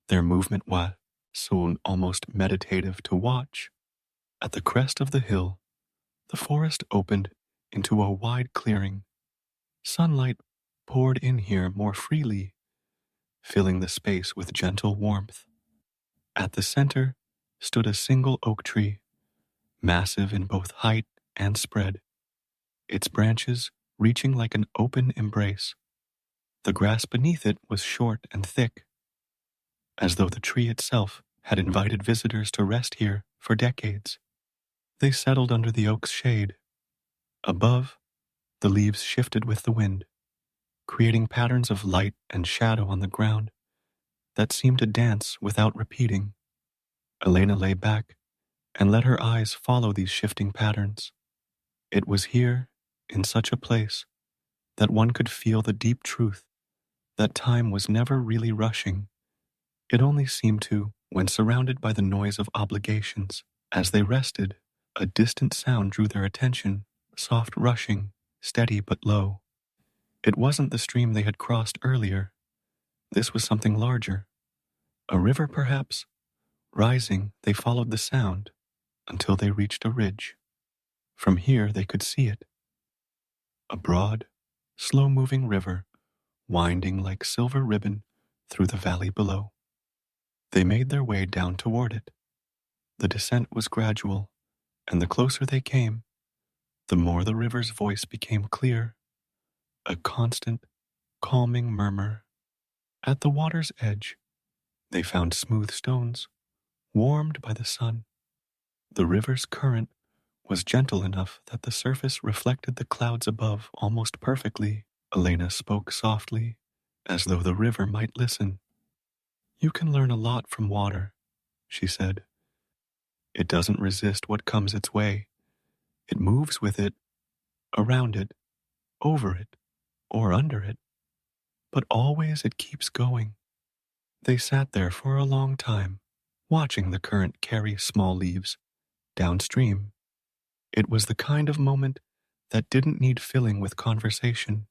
their movement was so almost meditative to watch. At the crest of the hill, the forest opened into a wide clearing. Sunlight poured in here more freely, filling the space with gentle warmth. At the center stood a single oak tree, massive in both height and spread, its branches reaching like an open embrace. The grass beneath it was short and thick, as though the tree itself had invited visitors to rest here for decades. They settled under the oak's shade. Above, the leaves shifted with the wind, creating patterns of light and shadow on the ground that seemed to dance without repeating. Elena lay back and let her eyes follow these shifting patterns. It was here, in such a place, that one could feel the deep truth that time was never really rushing. It only seemed to when surrounded by the noise of obligations. As they rested, a distant sound drew their attention, soft rushing, steady but low. It wasn't the stream they had crossed earlier. This was something larger. A river, perhaps? Rising, they followed the sound until they reached a ridge. From here, they could see it, a broad, slow-moving river winding like silver ribbon through the valley below. They made their way down toward it. The descent was gradual, and the closer they came, the more the river's voice became clear, a constant, calming murmur. At the water's edge, they found smooth stones, warmed by the sun. The river's current was gentle enough that the surface reflected the clouds above almost perfectly. Elena spoke softly, as though the river might listen. You can learn a lot from water, she said. It doesn't resist what comes its way. It moves with it, around it, over it, or under it. But always it keeps going. They sat there for a long time, watching the current carry small leaves downstream. It was the kind of moment that didn't need filling with conversation.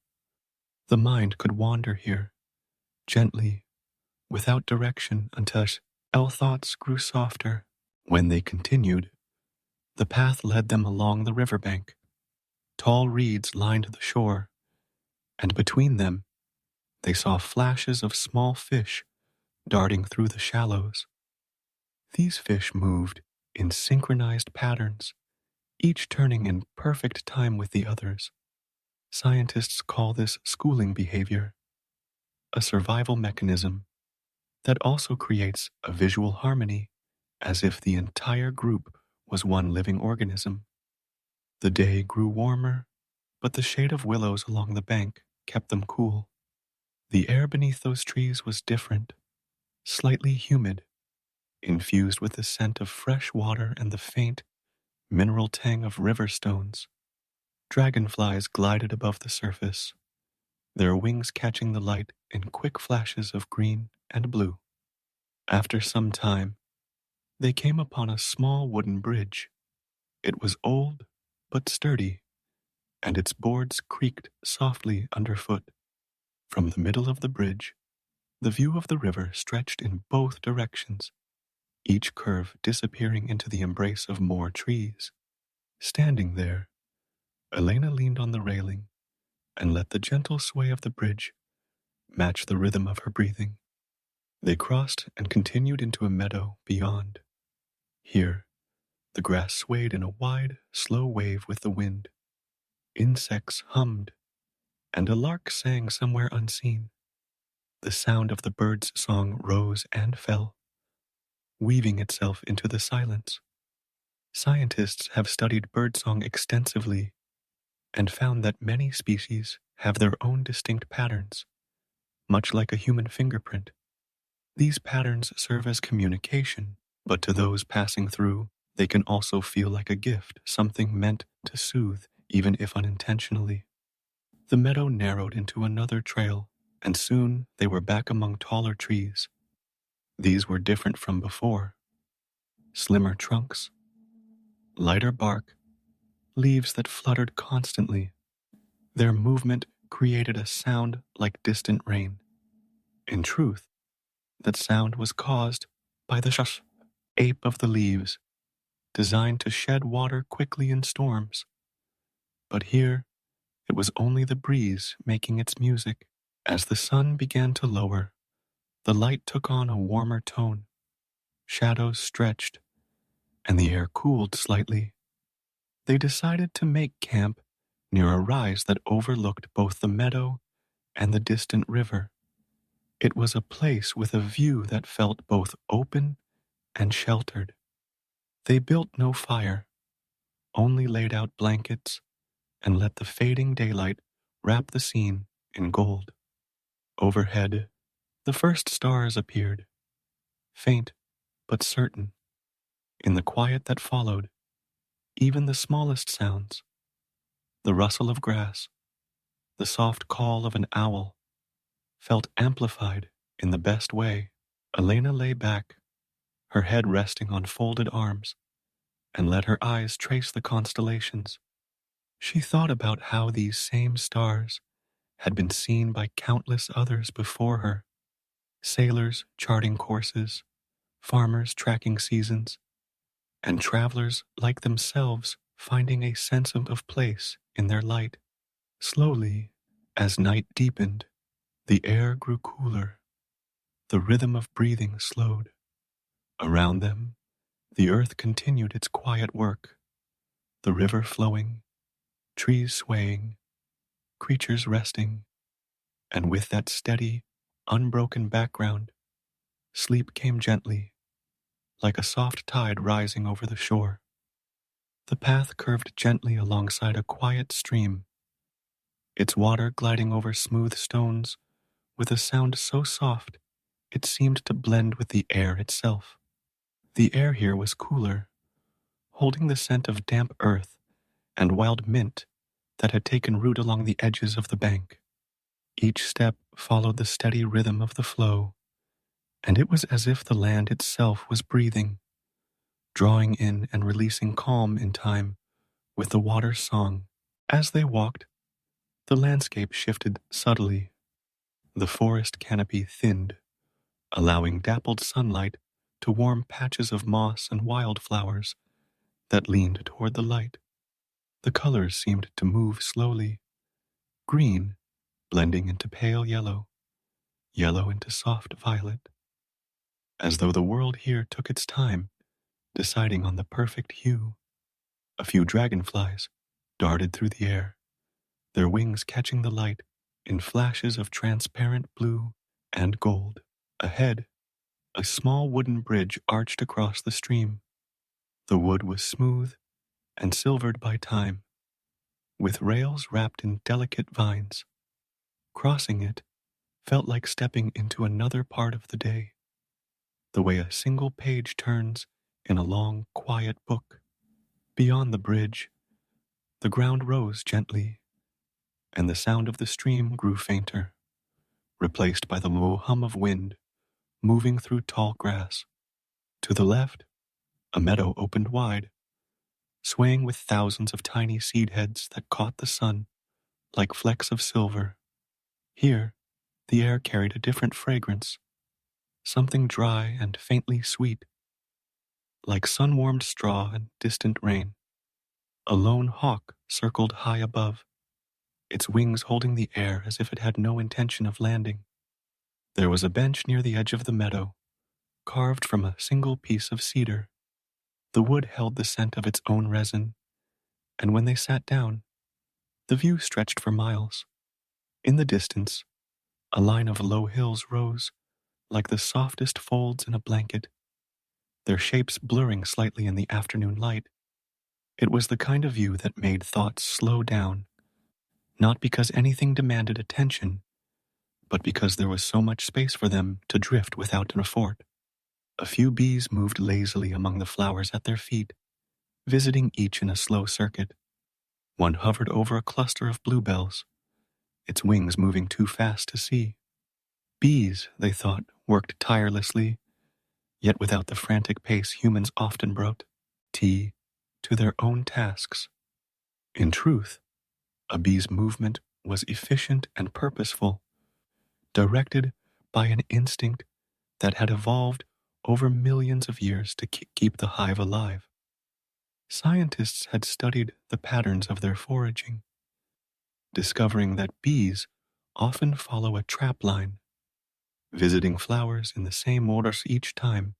The mind could wander here, gently, without direction until thoughts grew softer. When they continued, the path led them along the riverbank. Tall reeds lined the shore, and between them they saw flashes of small fish darting through the shallows. These fish moved in synchronized patterns, each turning in perfect time with the others. Scientists call this schooling behavior, a survival mechanism that also creates a visual harmony, as if the entire group was one living organism. The day grew warmer, but the shade of willows along the bank kept them cool. The air beneath those trees was different, slightly humid, infused with the scent of fresh water and the faint, mineral tang of river stones. Dragonflies glided above the surface, their wings catching the light in quick flashes of green and blue. After some time, they came upon a small wooden bridge. It was old, but sturdy, and its boards creaked softly underfoot. From the middle of the bridge, the view of the river stretched in both directions, each curve disappearing into the embrace of more trees. Standing there, Elena leaned on the railing and let the gentle sway of the bridge match the rhythm of her breathing. They crossed and continued into a meadow beyond. Here, the grass swayed in a wide, slow wave with the wind. Insects hummed, and a lark sang somewhere unseen. The sound of the bird's song rose and fell, weaving itself into the silence. Scientists have studied birdsong extensively and found that many species have their own distinct patterns, much like a human fingerprint. These patterns serve as communication, but to those passing through, they can also feel like a gift, something meant to soothe, even if unintentionally. The meadow narrowed into another trail, and soon they were back among taller trees. These were different from before. Slimmer trunks, lighter bark, leaves that fluttered constantly. Their movement created a sound like distant rain. In truth, that sound was caused by the ape of the leaves, designed to shed water quickly in storms. But here, it was only the breeze making its music. As the sun began to lower, the light took on a warmer tone. Shadows stretched, and the air cooled slightly. They decided to make camp near a rise that overlooked both the meadow and the distant river. It was a place with a view that felt both open and sheltered. They built no fire, only laid out blankets and let the fading daylight wrap the scene in gold. Overhead, the first stars appeared, faint but certain. In the quiet that followed, even the smallest sounds, the rustle of grass, the soft call of an owl, felt amplified in the best way. Elena lay back, her head resting on folded arms, and let her eyes trace the constellations. She thought about how these same stars had been seen by countless others before her, sailors charting courses, farmers tracking seasons, and travelers like themselves finding a sense of place in their light. Slowly, as night deepened, the air grew cooler. The rhythm of breathing slowed. Around them, the earth continued its quiet work, the river flowing, trees swaying, creatures resting, and with that steady, unbroken background, sleep came gently, like a soft tide rising over the shore. The path curved gently alongside a quiet stream, its water gliding over smooth stones with a sound so soft it seemed to blend with the air itself. The air here was cooler, holding the scent of damp earth and wild mint that had taken root along the edges of the bank. Each step followed the steady rhythm of the flow, and it was as if the land itself was breathing, drawing in and releasing calm in time with the water's song. As they walked, the landscape shifted subtly. The forest canopy thinned, allowing dappled sunlight to warm patches of moss and wildflowers that leaned toward the light. The colors seemed to move slowly, green blending into pale yellow, yellow into soft violet, as though the world here took its time, deciding on the perfect hue. A few dragonflies darted through the air, their wings catching the light in flashes of transparent blue and gold. Ahead, a small wooden bridge arched across the stream. The wood was smooth and silvered by time, with rails wrapped in delicate vines. Crossing it felt like stepping into another part of the day, the way a single page turns in a long, quiet book. Beyond the bridge, the ground rose gently, and the sound of the stream grew fainter, replaced by the low hum of wind moving through tall grass. To the left, a meadow opened wide, swaying with thousands of tiny seed heads that caught the sun like flecks of silver. Here, the air carried a different fragrance, something dry and faintly sweet, like sun-warmed straw and distant rain. A lone hawk circled high above, its wings holding the air as if it had no intention of landing. There was a bench near the edge of the meadow, carved from a single piece of cedar. The wood held the scent of its own resin, and when they sat down, the view stretched for miles. In the distance, a line of low hills rose, like the softest folds in a blanket, their shapes blurring slightly in the afternoon light. It was the kind of view that made thoughts slow down, not because anything demanded attention, but because there was so much space for them to drift without an effort. A few bees moved lazily among the flowers at their feet, visiting each in a slow circuit. One hovered over a cluster of bluebells, its wings moving too fast to see. Bees, they thought, worked tirelessly, yet without the frantic pace humans often brought tea to their own tasks. In truth, a bee's movement was efficient and purposeful, directed by an instinct that had evolved over millions of years to keep the hive alive. Scientists had studied the patterns of their foraging, discovering that bees often follow a trap line, visiting flowers in the same orders each time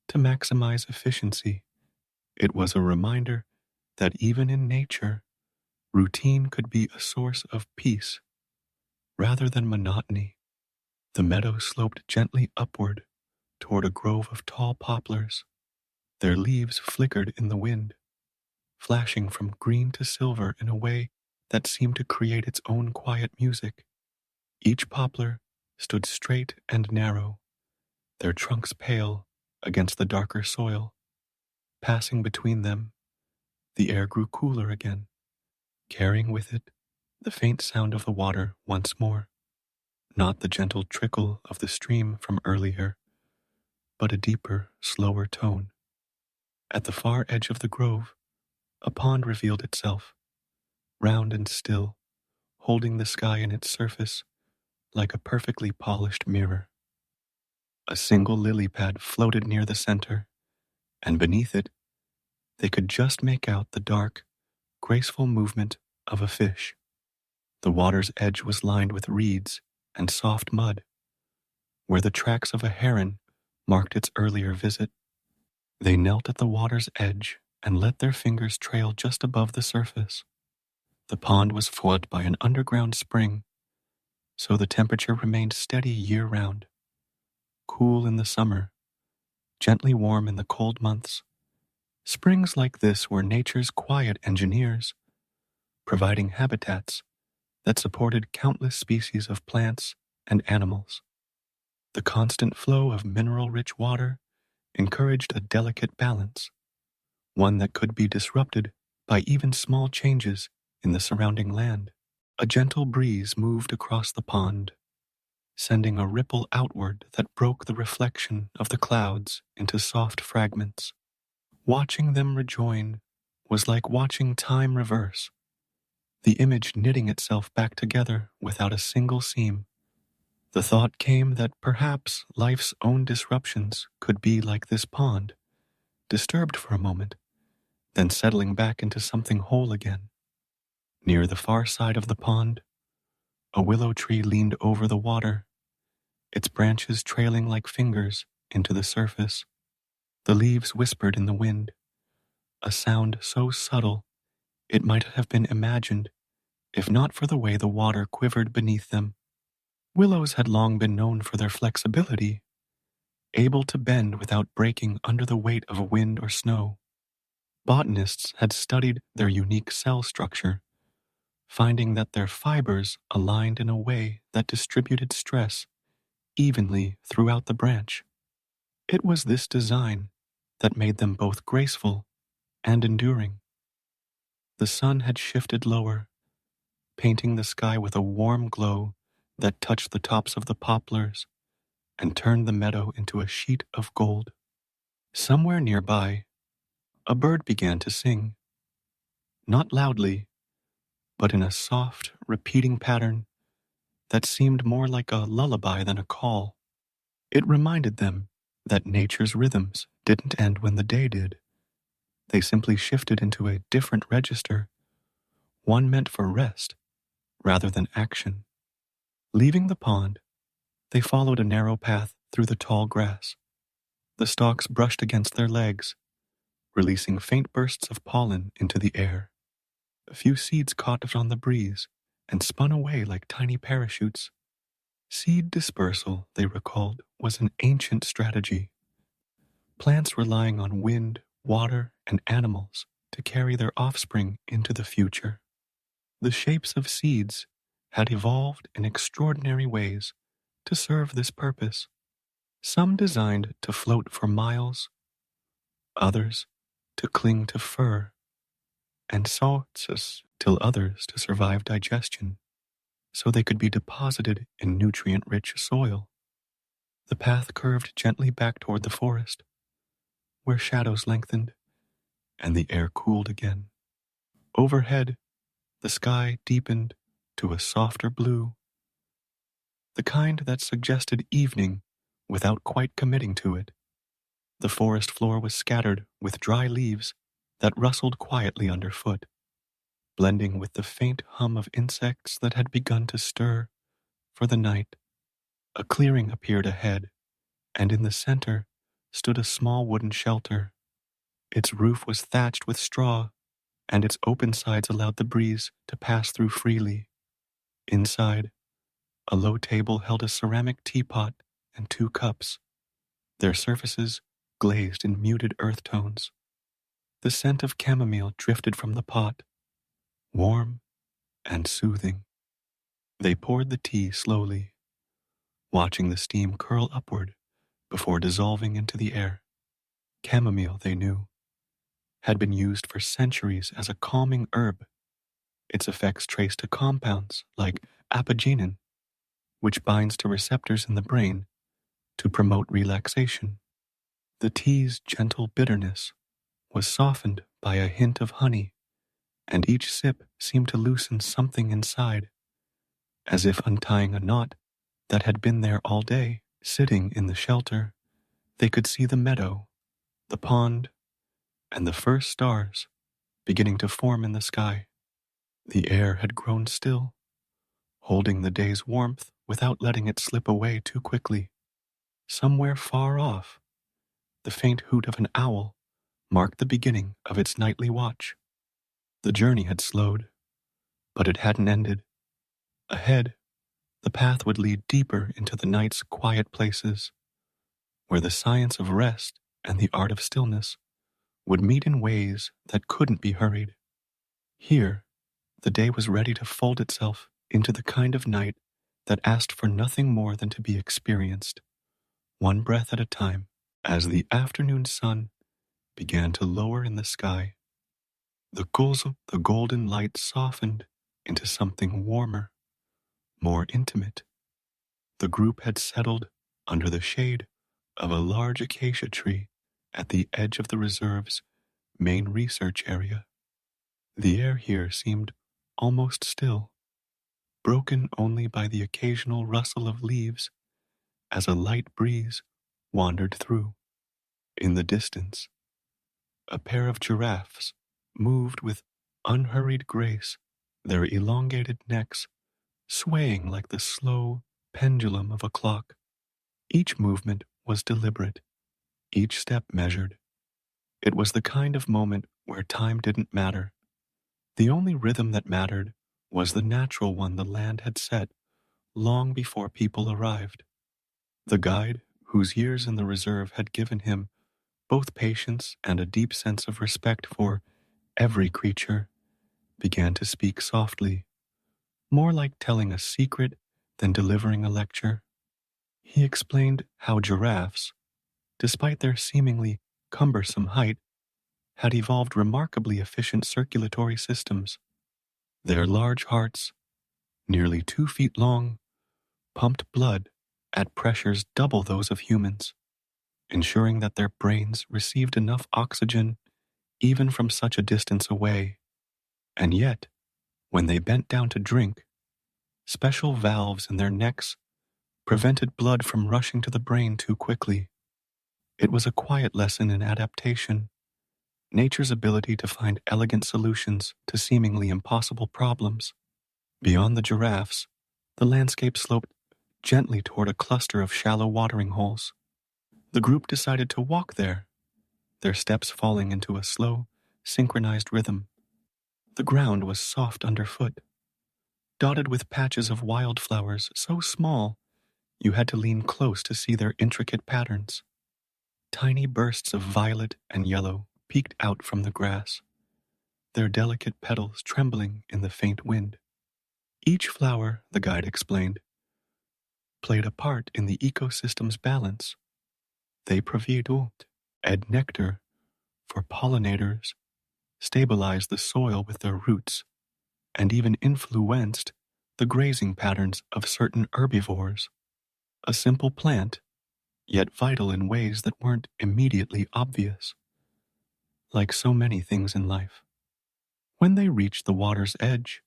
to maximize efficiency. It was a reminder that even in nature, routine could be a source of peace rather than monotony. The meadow sloped gently upward toward a grove of tall poplars. Their leaves flickered in the wind, flashing from green to silver in a way that seemed to create its own quiet music. Each poplar stood straight and narrow, their trunks pale against the darker soil. Passing between them, the air grew cooler again, carrying with it the faint sound of the water once more. Not the gentle trickle of the stream from earlier, but a deeper, slower tone. At the far edge of the grove, a pond revealed itself, round and still, holding the sky in its surface like a perfectly polished mirror. A single lily pad floated near the center, and beneath it, they could just make out the dark, graceful movement of a fish. The water's edge was lined with reeds and soft mud, where the tracks of a heron marked its earlier visit. They knelt at the water's edge and let their fingers trail just above the surface. The pond was fed by an underground spring, so the temperature remained steady year-round, cool in the summer, gently warm in the cold months. Springs like this were nature's quiet engineers, providing habitats that supported countless species of plants and animals. The constant flow of mineral-rich water encouraged a delicate balance, one that could be disrupted by even small changes in the surrounding land. A gentle breeze moved across the pond, sending a ripple outward that broke the reflection of the clouds into soft fragments. Watching them rejoin was like watching time reverse, the image knitting itself back together without a single seam. The thought came that perhaps life's own disruptions could be like this pond, disturbed for a moment, then settling back into something whole again. Near the far side of the pond, a willow tree leaned over the water, its branches trailing like fingers into the surface. The leaves whispered in the wind, a sound so subtle it might have been imagined if not for the way the water quivered beneath them. Willows had long been known for their flexibility, able to bend without breaking under the weight of wind or snow. Botanists had studied their unique cell structure, finding that their fibers aligned in a way that distributed stress evenly throughout the branch. It was this design that made them both graceful and enduring. The sun had shifted lower, painting the sky with a warm glow that touched the tops of the poplars and turned the meadow into a sheet of gold. Somewhere nearby, a bird began to sing, not loudly, but in a soft, repeating pattern that seemed more like a lullaby than a call. It reminded them that nature's rhythms didn't end when the day did. They simply shifted into a different register, one meant for rest rather than action. Leaving the pond, they followed a narrow path through the tall grass. The stalks brushed against their legs, releasing faint bursts of pollen into the air. A few seeds caught on the breeze and spun away like tiny parachutes. Seed dispersal, they recalled, was an ancient strategy. Plants relying on wind, water, and animals to carry their offspring into the future. The shapes of seeds had evolved in extraordinary ways to serve this purpose. Some designed to float for miles, others to cling to fur, and salts till others to survive digestion, so they could be deposited in nutrient-rich soil. The path curved gently back toward the forest, where shadows lengthened and the air cooled again. Overhead, the sky deepened to a softer blue, the kind that suggested evening without quite committing to it. The forest floor was scattered with dry leaves that rustled quietly underfoot, blending with the faint hum of insects that had begun to stir for the night. A clearing appeared ahead, and in the center stood a small wooden shelter. Its roof was thatched with straw, and its open sides allowed the breeze to pass through freely. Inside, a low table held a ceramic teapot and 2 cups, their surfaces glazed in muted earth tones. The scent of chamomile drifted from the pot, warm and soothing. They poured the tea slowly, watching the steam curl upward before dissolving into the air. Chamomile, they knew, had been used for centuries as a calming herb, its effects traced to compounds like apigenin, which binds to receptors in the brain to promote relaxation. The tea's gentle bitterness was softened by a hint of honey, and each sip seemed to loosen something inside, as if untying a knot that had been there all day. Sitting in the shelter, they could see the meadow, the pond, and the first stars beginning to form in the sky. The air had grown still, holding the day's warmth without letting it slip away too quickly. Somewhere far off, the faint hoot of an owl marked the beginning of its nightly watch. The journey had slowed, but it hadn't ended. Ahead, the path would lead deeper into the night's quiet places, where the science of rest and the art of stillness would meet in ways that couldn't be hurried. Here, the day was ready to fold itself into the kind of night that asked for nothing more than to be experienced, one breath at a time, as the afternoon sun began to lower in the sky. The golden light softened into something warmer, more intimate. The group had settled under the shade of a large acacia tree at the edge of the reserve's main research area. The air here seemed almost still, broken only by the occasional rustle of leaves as a light breeze wandered through. In the distance, a pair of giraffes moved with unhurried grace, their elongated necks swaying like the slow pendulum of a clock. Each movement was deliberate, each step measured. It was the kind of moment where time didn't matter. The only rhythm that mattered was the natural one the land had set long before people arrived. The guide, whose years in the reserve had given him both patience and a deep sense of respect for every creature, began to speak softly, more like telling a secret than delivering a lecture. He explained how giraffes, despite their seemingly cumbersome height, had evolved remarkably efficient circulatory systems. Their large hearts, nearly 2 feet long, pumped blood at pressures double those of humans, ensuring that their brains received enough oxygen even from such a distance away. And yet, when they bent down to drink, special valves in their necks prevented blood from rushing to the brain too quickly. It was a quiet lesson in adaptation, nature's ability to find elegant solutions to seemingly impossible problems. Beyond the giraffes, the landscape sloped gently toward a cluster of shallow watering holes. The group decided to walk there, their steps falling into a slow, synchronized rhythm. The ground was soft underfoot, dotted with patches of wildflowers so small you had to lean close to see their intricate patterns. Tiny bursts of violet and yellow peeked out from the grass, their delicate petals trembling in the faint wind. Each flower, the guide explained, played a part in the ecosystem's balance. They provided nectar for pollinators, stabilized the soil with their roots, and even influenced the grazing patterns of certain herbivores. A simple plant, yet vital in ways that weren't immediately obvious. Like so many things in life. When they reached the water's edge,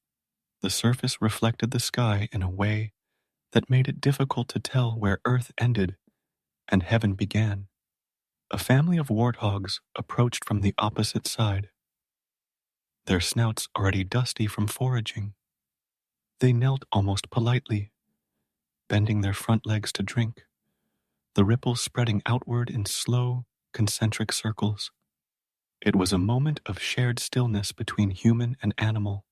the surface reflected the sky in a way that made it difficult to tell where earth ended and heaven began. A family of warthogs approached from the opposite side, their snouts already dusty from foraging. They knelt almost politely, bending their front legs to drink, the ripples spreading outward in slow, concentric circles. It was a moment of shared stillness between human and animal,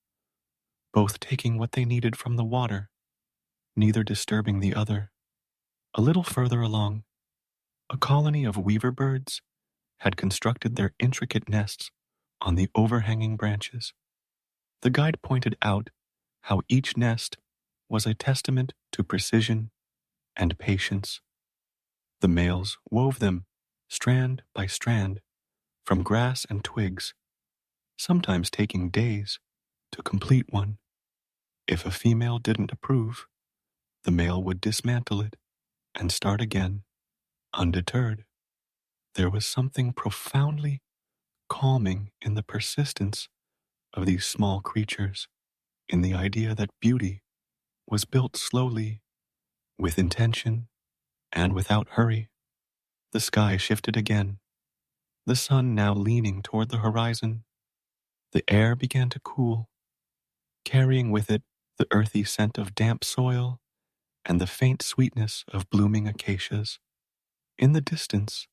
both taking what they needed from the water, neither disturbing the other. A little further along, a colony of weaver birds had constructed their intricate nests on the overhanging branches. The guide pointed out how each nest was a testament to precision and patience. The males wove them strand by strand from grass and twigs, sometimes taking days to complete one. If a female didn't approve, the male would dismantle it and start again, undeterred. There was something profoundly calming in the persistence of these small creatures, in the idea that beauty was built slowly, with intention, and without hurry. The sky shifted again, the sun now leaning toward the horizon. The air began to cool, carrying with it the earthy scent of damp soil, and the faint sweetness of blooming acacias. In the distance,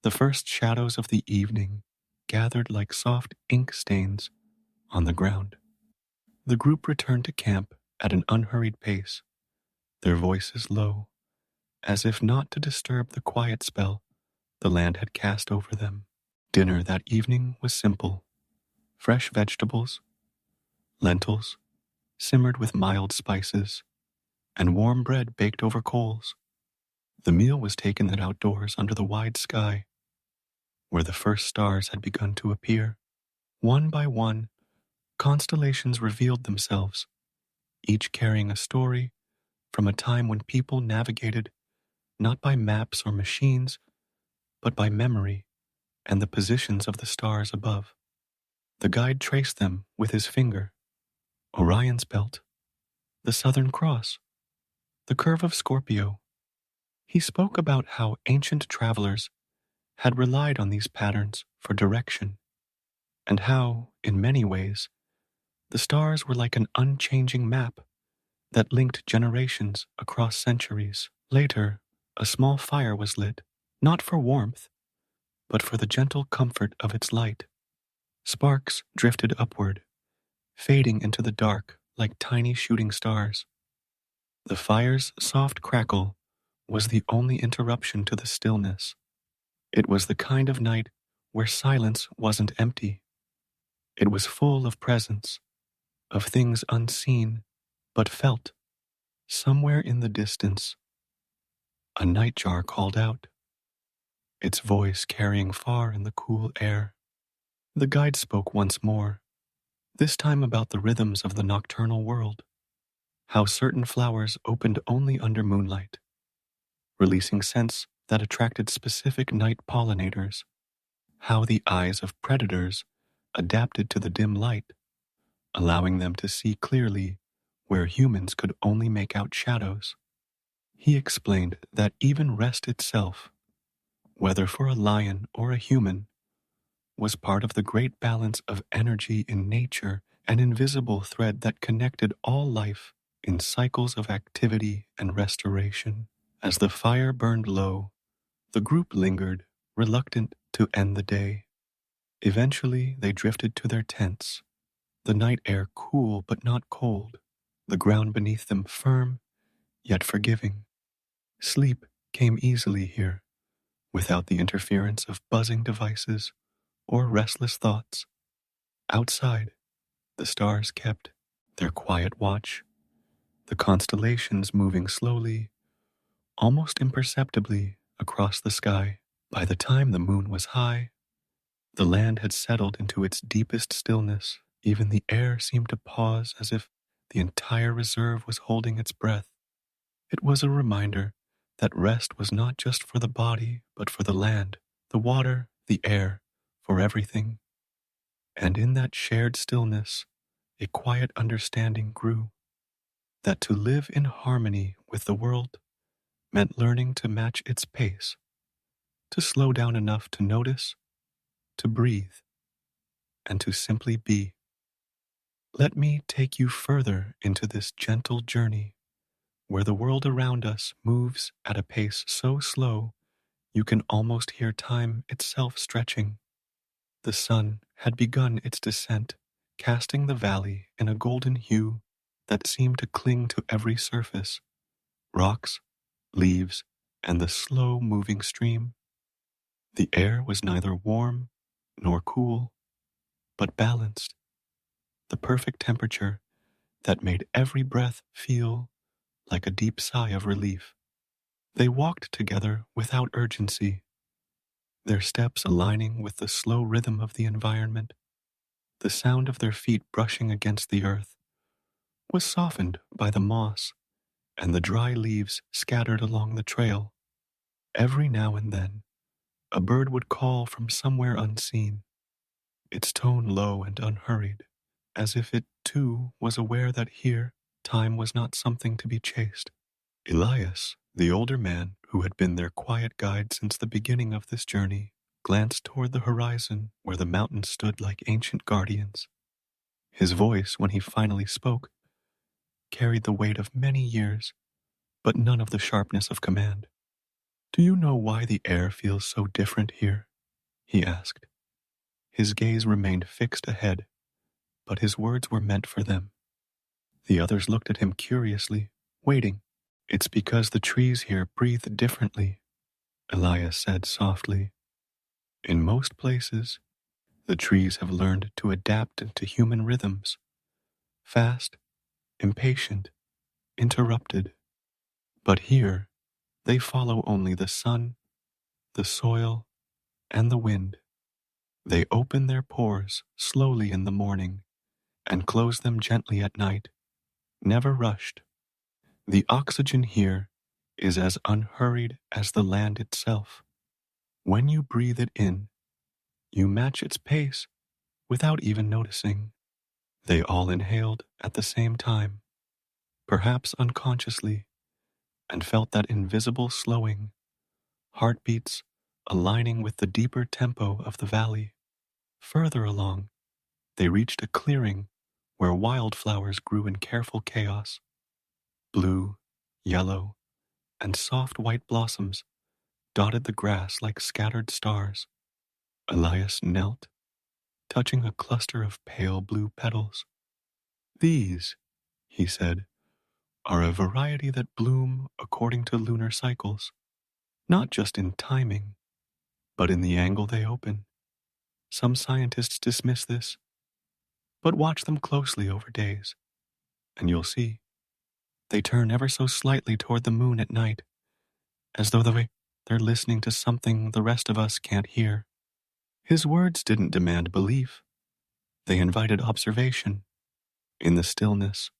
the first shadows of the evening gathered like soft ink stains on the ground. The group returned to camp at an unhurried pace, their voices low, as if not to disturb the quiet spell the land had cast over them. Dinner that evening was simple: fresh vegetables, lentils, simmered with mild spices, and warm bread baked over coals. The meal was taken outdoors under the wide sky, where the first stars had begun to appear. One by one, constellations revealed themselves, each carrying a story from a time when people navigated not by maps or machines, but by memory and the positions of the stars above. The guide traced them with his finger: Orion's belt, the Southern Cross, the curve of Scorpio. He spoke about how ancient travelers had relied on these patterns for direction, and how, in many ways, the stars were like an unchanging map that linked generations across centuries. Later, a small fire was lit, not for warmth, but for the gentle comfort of its light. Sparks drifted upward, fading into the dark like tiny shooting stars. The fire's soft crackle was the only interruption to the stillness. It was the kind of night where silence wasn't empty. It was full of presence, of things unseen but felt. Somewhere in the distance, a nightjar called out, its voice carrying far in the cool air. The guide spoke once more, this time about the rhythms of the nocturnal world, how certain flowers opened only under moonlight, releasing scents that attracted specific night pollinators, how the eyes of predators adapted to the dim light, allowing them to see clearly where humans could only make out shadows. He explained that even rest itself, whether for a lion or a human, was part of the great balance of energy in nature, an invisible thread that connected all life in cycles of activity and restoration. As the fire burned low, the group lingered, reluctant to end the day. Eventually, they drifted to their tents, the night air cool but not cold, the ground beneath them firm yet forgiving. Sleep came easily here, without the interference of buzzing devices or restless thoughts. Outside, the stars kept their quiet watch, the constellations moving slowly, almost imperceptibly, across the sky. By the time the moon was high, the land had settled into its deepest stillness. Even the air seemed to pause, as if the entire reserve was holding its breath. It was a reminder that rest was not just for the body, but for the land, the water, the air, for everything. And in that shared stillness, a quiet understanding grew, that to live in harmony with the world meant learning to match its pace, to slow down enough to notice, to breathe, and to simply be. Let me take you further into this gentle journey, where the world around us moves at a pace so slow you can almost hear time itself stretching. The sun had begun its descent, casting the valley in a golden hue that seemed to cling to every surface: rocks, leaves, and the slow-moving stream. The air was neither warm nor cool, but balanced, the perfect temperature that made every breath feel like a deep sigh of relief. They walked together without urgency, their steps aligning with the slow rhythm of the environment. The sound of their feet brushing against the earth was softened by the moss and the dry leaves scattered along the trail. Every now and then, a bird would call from somewhere unseen, its tone low and unhurried, as if it, too, was aware that here time was not something to be chased. Elias, the older man who had been their quiet guide since the beginning of this journey, glanced toward the horizon where the mountains stood like ancient guardians. His voice, when he finally spoke, carried the weight of many years, but none of the sharpness of command. Do you know why the air feels so different here? He asked. His gaze remained fixed ahead, but his words were meant for them. The others looked at him curiously, waiting. It's because the trees here breathe differently, Elias said softly. In most places, the trees have learned to adapt to human rhythms, fast, impatient, interrupted. But here, they follow only the sun, the soil, and the wind. They open their pores slowly in the morning and close them gently at night, never rushed. The oxygen here is as unhurried as the land itself. When you breathe it in, you match its pace without even noticing. They all inhaled at the same time, perhaps unconsciously, and felt that invisible slowing, heartbeats aligning with the deeper tempo of the valley. Further along, they reached a clearing where wildflowers grew in careful chaos. Blue, yellow, and soft white blossoms dotted the grass like scattered stars. Elias knelt, touching a cluster of pale blue petals. These, he said, are a variety that bloom according to lunar cycles, not just in timing, but in the angle they open. Some scientists dismiss this, but watch them closely over days, and you'll see. They turn ever so slightly toward the moon at night, as though they're listening to something the rest of us can't hear. His words didn't demand belief. They invited observation. In the stillness,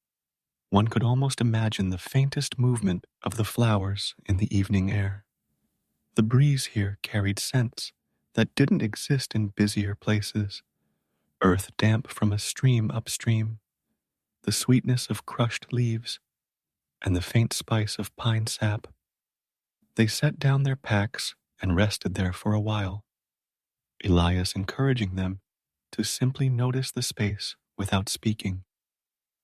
one could almost imagine the faintest movement of the flowers in the evening air. The breeze here carried scents that didn't exist in busier places. Earth damp from a stream upstream, the sweetness of crushed leaves, and the faint spice of pine sap. They set down their packs and rested there for a while, Elias encouraging them to simply notice the space without speaking.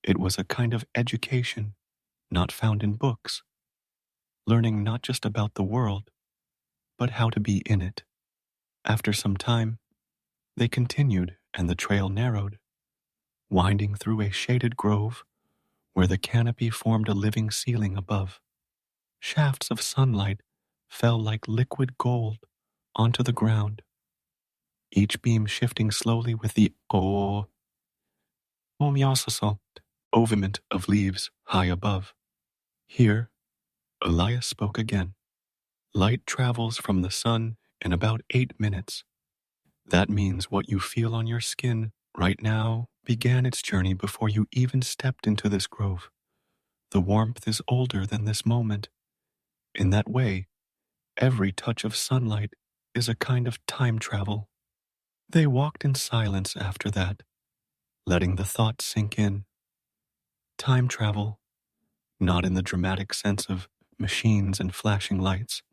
It was a kind of education not found in books, learning not just about the world, but how to be in it. After some time, they continued and the trail narrowed, winding through a shaded grove where the canopy formed a living ceiling above. Shafts of sunlight fell like liquid gold onto the ground, each beam shifting slowly with the oviment of leaves high above. Here, Elias spoke again. Light travels from the sun in about 8 minutes. That means what you feel on your skin right now began its journey before you even stepped into this grove. The warmth is older than this moment. In that way, every touch of sunlight is a kind of time travel. They walked in silence after that, letting the thought sink in. Time travel, not in the dramatic sense of machines and flashing lights,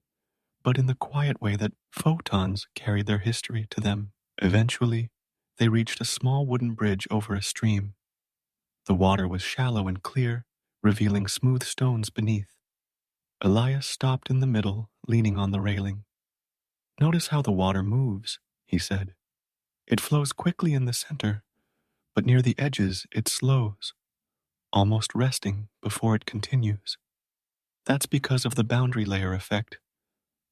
but in the quiet way that photons carried their history to them. Eventually, they reached a small wooden bridge over a stream. The water was shallow and clear, revealing smooth stones beneath. Elias stopped in the middle, leaning on the railing. Notice how the water moves, he said. It flows quickly in the center, but near the edges it slows, almost resting before it continues. That's because of the boundary layer effect,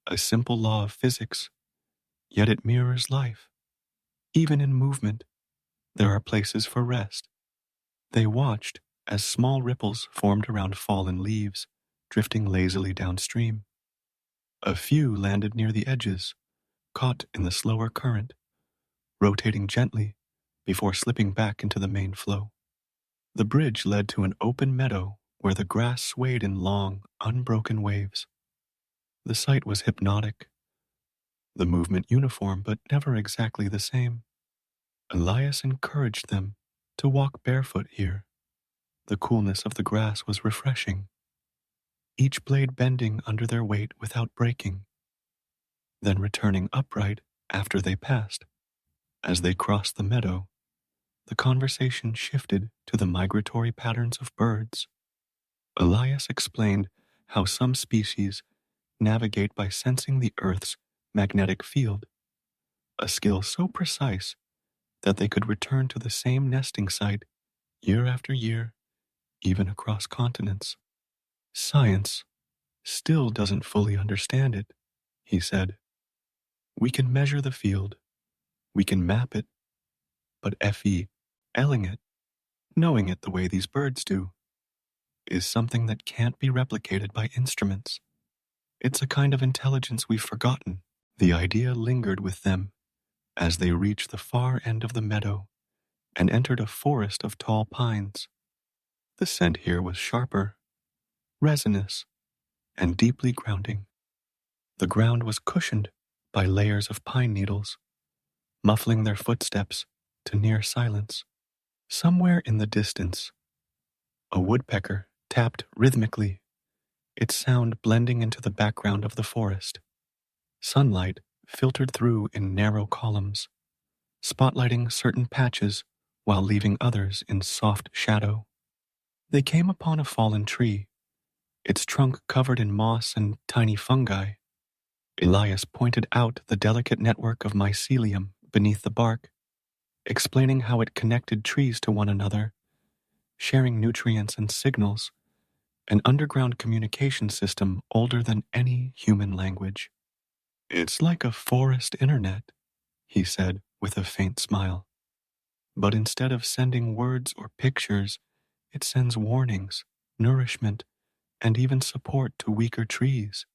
a simple law of physics, yet it mirrors life. Even in movement, there are places for rest. They watched as small ripples formed around fallen leaves, drifting lazily downstream. A few landed near the edges, caught in the slower current, rotating gently before slipping back into the main flow. The bridge led to an open meadow where the grass swayed in long, unbroken waves. The sight was hypnotic, the movement uniform but never exactly the same. Elias encouraged them to walk barefoot here. The coolness of the grass was refreshing, each blade bending under their weight without breaking, then returning upright after they passed. As they crossed the meadow, the conversation shifted to the migratory patterns of birds. Elias explained how some species navigate by sensing the Earth's magnetic field, a skill so precise that they could return to the same nesting site year after year, even across continents. Science still doesn't fully understand it, he said. We can measure the field, we can map it, but FE-Ling it, knowing it the way these birds do, is something that can't be replicated by instruments. It's a kind of intelligence we've forgotten. The idea lingered with them as they reached the far end of the meadow and entered a forest of tall pines. The scent here was sharper, resinous, and deeply grounding. The ground was cushioned by layers of pine needles, muffling their footsteps to near silence. Somewhere in the distance, a woodpecker tapped rhythmically, its sound blending into the background of the forest. Sunlight filtered through in narrow columns, spotlighting certain patches while leaving others in soft shadow. They came upon a fallen tree, its trunk covered in moss and tiny fungi. Elias pointed out the delicate network of mycelium beneath the bark, explaining how it connected trees to one another, sharing nutrients and signals, an underground communication system older than any human language. It's like a forest internet, he said with a faint smile. But instead of sending words or pictures, it sends warnings, nourishment, and even support to weaker trees.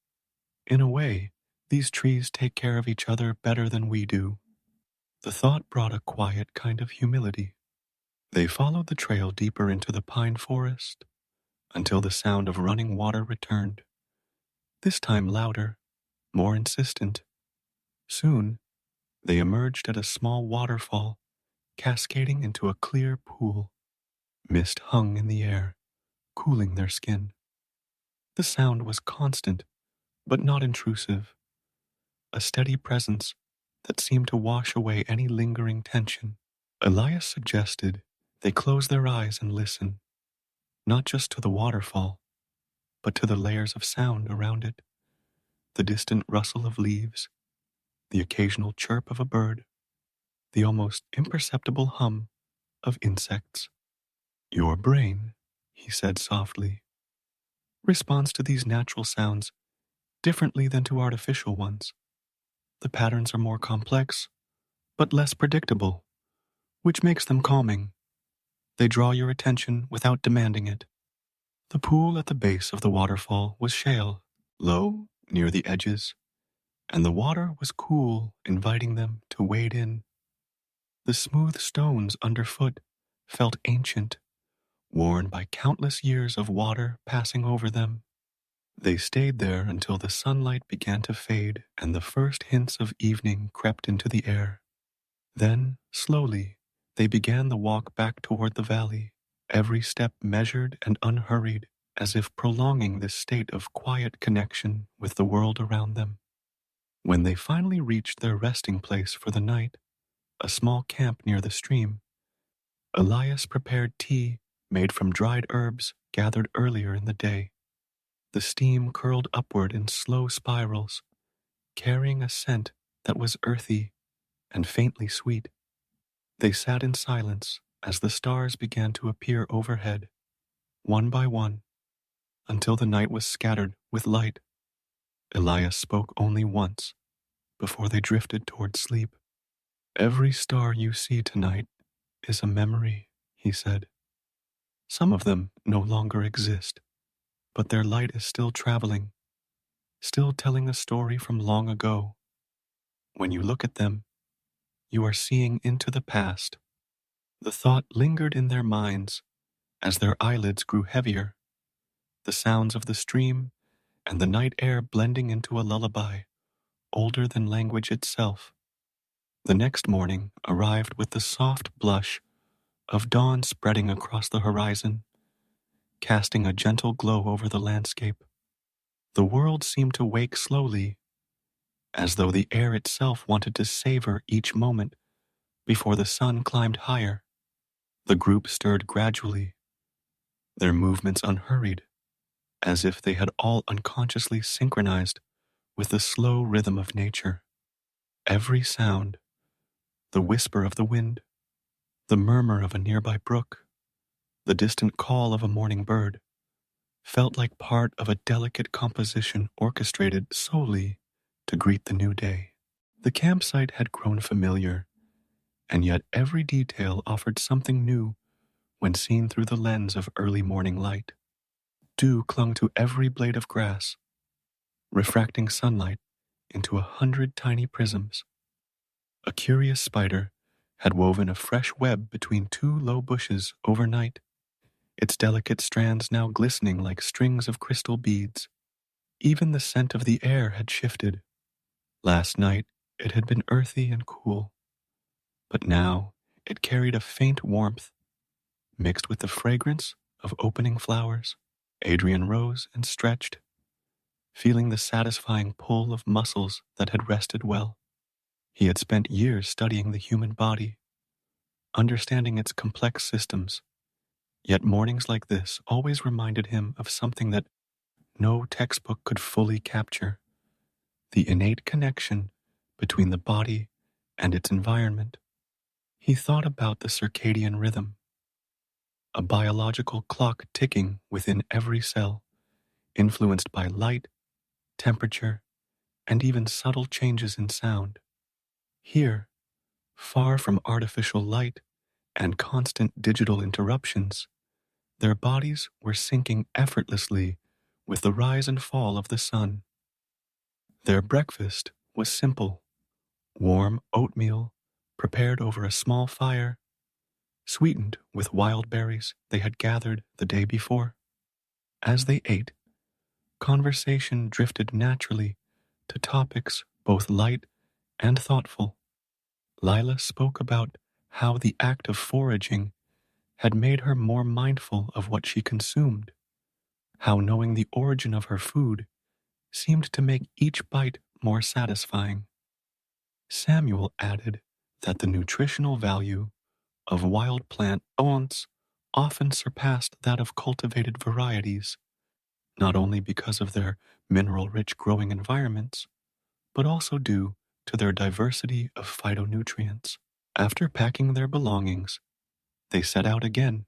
In a way, these trees take care of each other better than we do. The thought brought a quiet kind of humility. They followed the trail deeper into the pine forest until the sound of running water returned, this time louder, more insistent. Soon, they emerged at a small waterfall, cascading into a clear pool. Mist hung in the air, cooling their skin. The sound was constant, but not intrusive, a steady presence that seemed to wash away any lingering tension. Elias suggested they close their eyes and listen, not just to the waterfall, but to the layers of sound around it, the distant rustle of leaves, the occasional chirp of a bird, the almost imperceptible hum of insects. Your brain, he said softly, responds to these natural sounds differently than to artificial ones. The patterns are more complex, but less predictable, which makes them calming. They draw your attention without demanding it. The pool at the base of the waterfall was shale, low near the edges, and the water was cool, inviting them to wade in. The smooth stones underfoot felt ancient, worn by countless years of water passing over them. They stayed there until the sunlight began to fade and the first hints of evening crept into the air. Then, slowly, they began the walk back toward the valley, every step measured and unhurried, as if prolonging this state of quiet connection with the world around them. When they finally reached their resting place for the night, a small camp near the stream, Elias prepared tea made from dried herbs gathered earlier in the day. The steam curled upward in slow spirals, carrying a scent that was earthy and faintly sweet. They sat in silence as the stars began to appear overhead, one by one, until the night was scattered with light. Elias spoke only once, before they drifted toward sleep. Every star you see tonight is a memory, he said. Some of them no longer exist, but their light is still traveling, still telling a story from long ago. When you look at them, you are seeing into the past. The thought lingered in their minds as their eyelids grew heavier, the sounds of the stream and the night air blending into a lullaby older than language itself. The next morning arrived with the soft blush of dawn spreading across the horizon, casting a gentle glow over the landscape. The world seemed to wake slowly, as though the air itself wanted to savor each moment before the sun climbed higher. The group stirred gradually, their movements unhurried, as if they had all unconsciously synchronized with the slow rhythm of nature. Every sound, the whisper of the wind, the murmur of a nearby brook, the distant call of a morning bird, felt like part of a delicate composition orchestrated solely to greet the new day. The campsite had grown familiar, and yet every detail offered something new when seen through the lens of early morning light. Dew clung to every blade of grass, refracting sunlight into 100 tiny prisms. A curious spider had woven a fresh web between two low bushes overnight, its delicate strands now glistening like strings of crystal beads. Even the scent of the air had shifted. Last night it had been earthy and cool, but now it carried a faint warmth mixed with the fragrance of opening flowers. Adrian rose and stretched, feeling the satisfying pull of muscles that had rested well. He had spent years studying the human body, understanding its complex systems, yet mornings like this always reminded him of something that no textbook could fully capture: the innate connection between the body and its environment. He thought about the circadian rhythm, a biological clock ticking within every cell, influenced by light, temperature, and even subtle changes in sound. Here, far from artificial light and constant digital interruptions, their bodies were syncing effortlessly with the rise and fall of the sun. Their breakfast was simple: warm oatmeal prepared over a small fire, sweetened with wild berries they had gathered the day before. As they ate, conversation drifted naturally to topics both light and thoughtful. Lila spoke about how the act of foraging had made her more mindful of what she consumed, how knowing the origin of her food seemed to make each bite more satisfying. Samuel added that the nutritional value of wild plant oats often surpassed that of cultivated varieties, not only because of their mineral-rich growing environments, but also due to their diversity of phytonutrients. After packing their belongings, they set out again,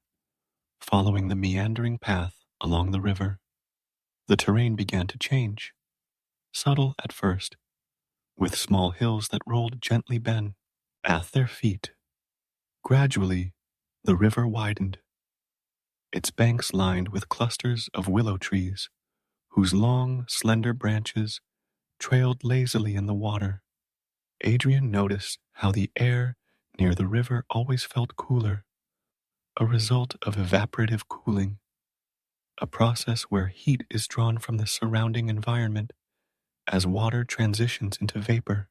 following the meandering path along the river. The terrain began to change, subtle at first, with small hills that rolled gently bend at their feet. Gradually, the river widened, its banks lined with clusters of willow trees, whose long, slender branches trailed lazily in the water. Adrian noticed how the air near the river always felt cooler, a result of evaporative cooling, a process where heat is drawn from the surrounding environment as water transitions into vapor.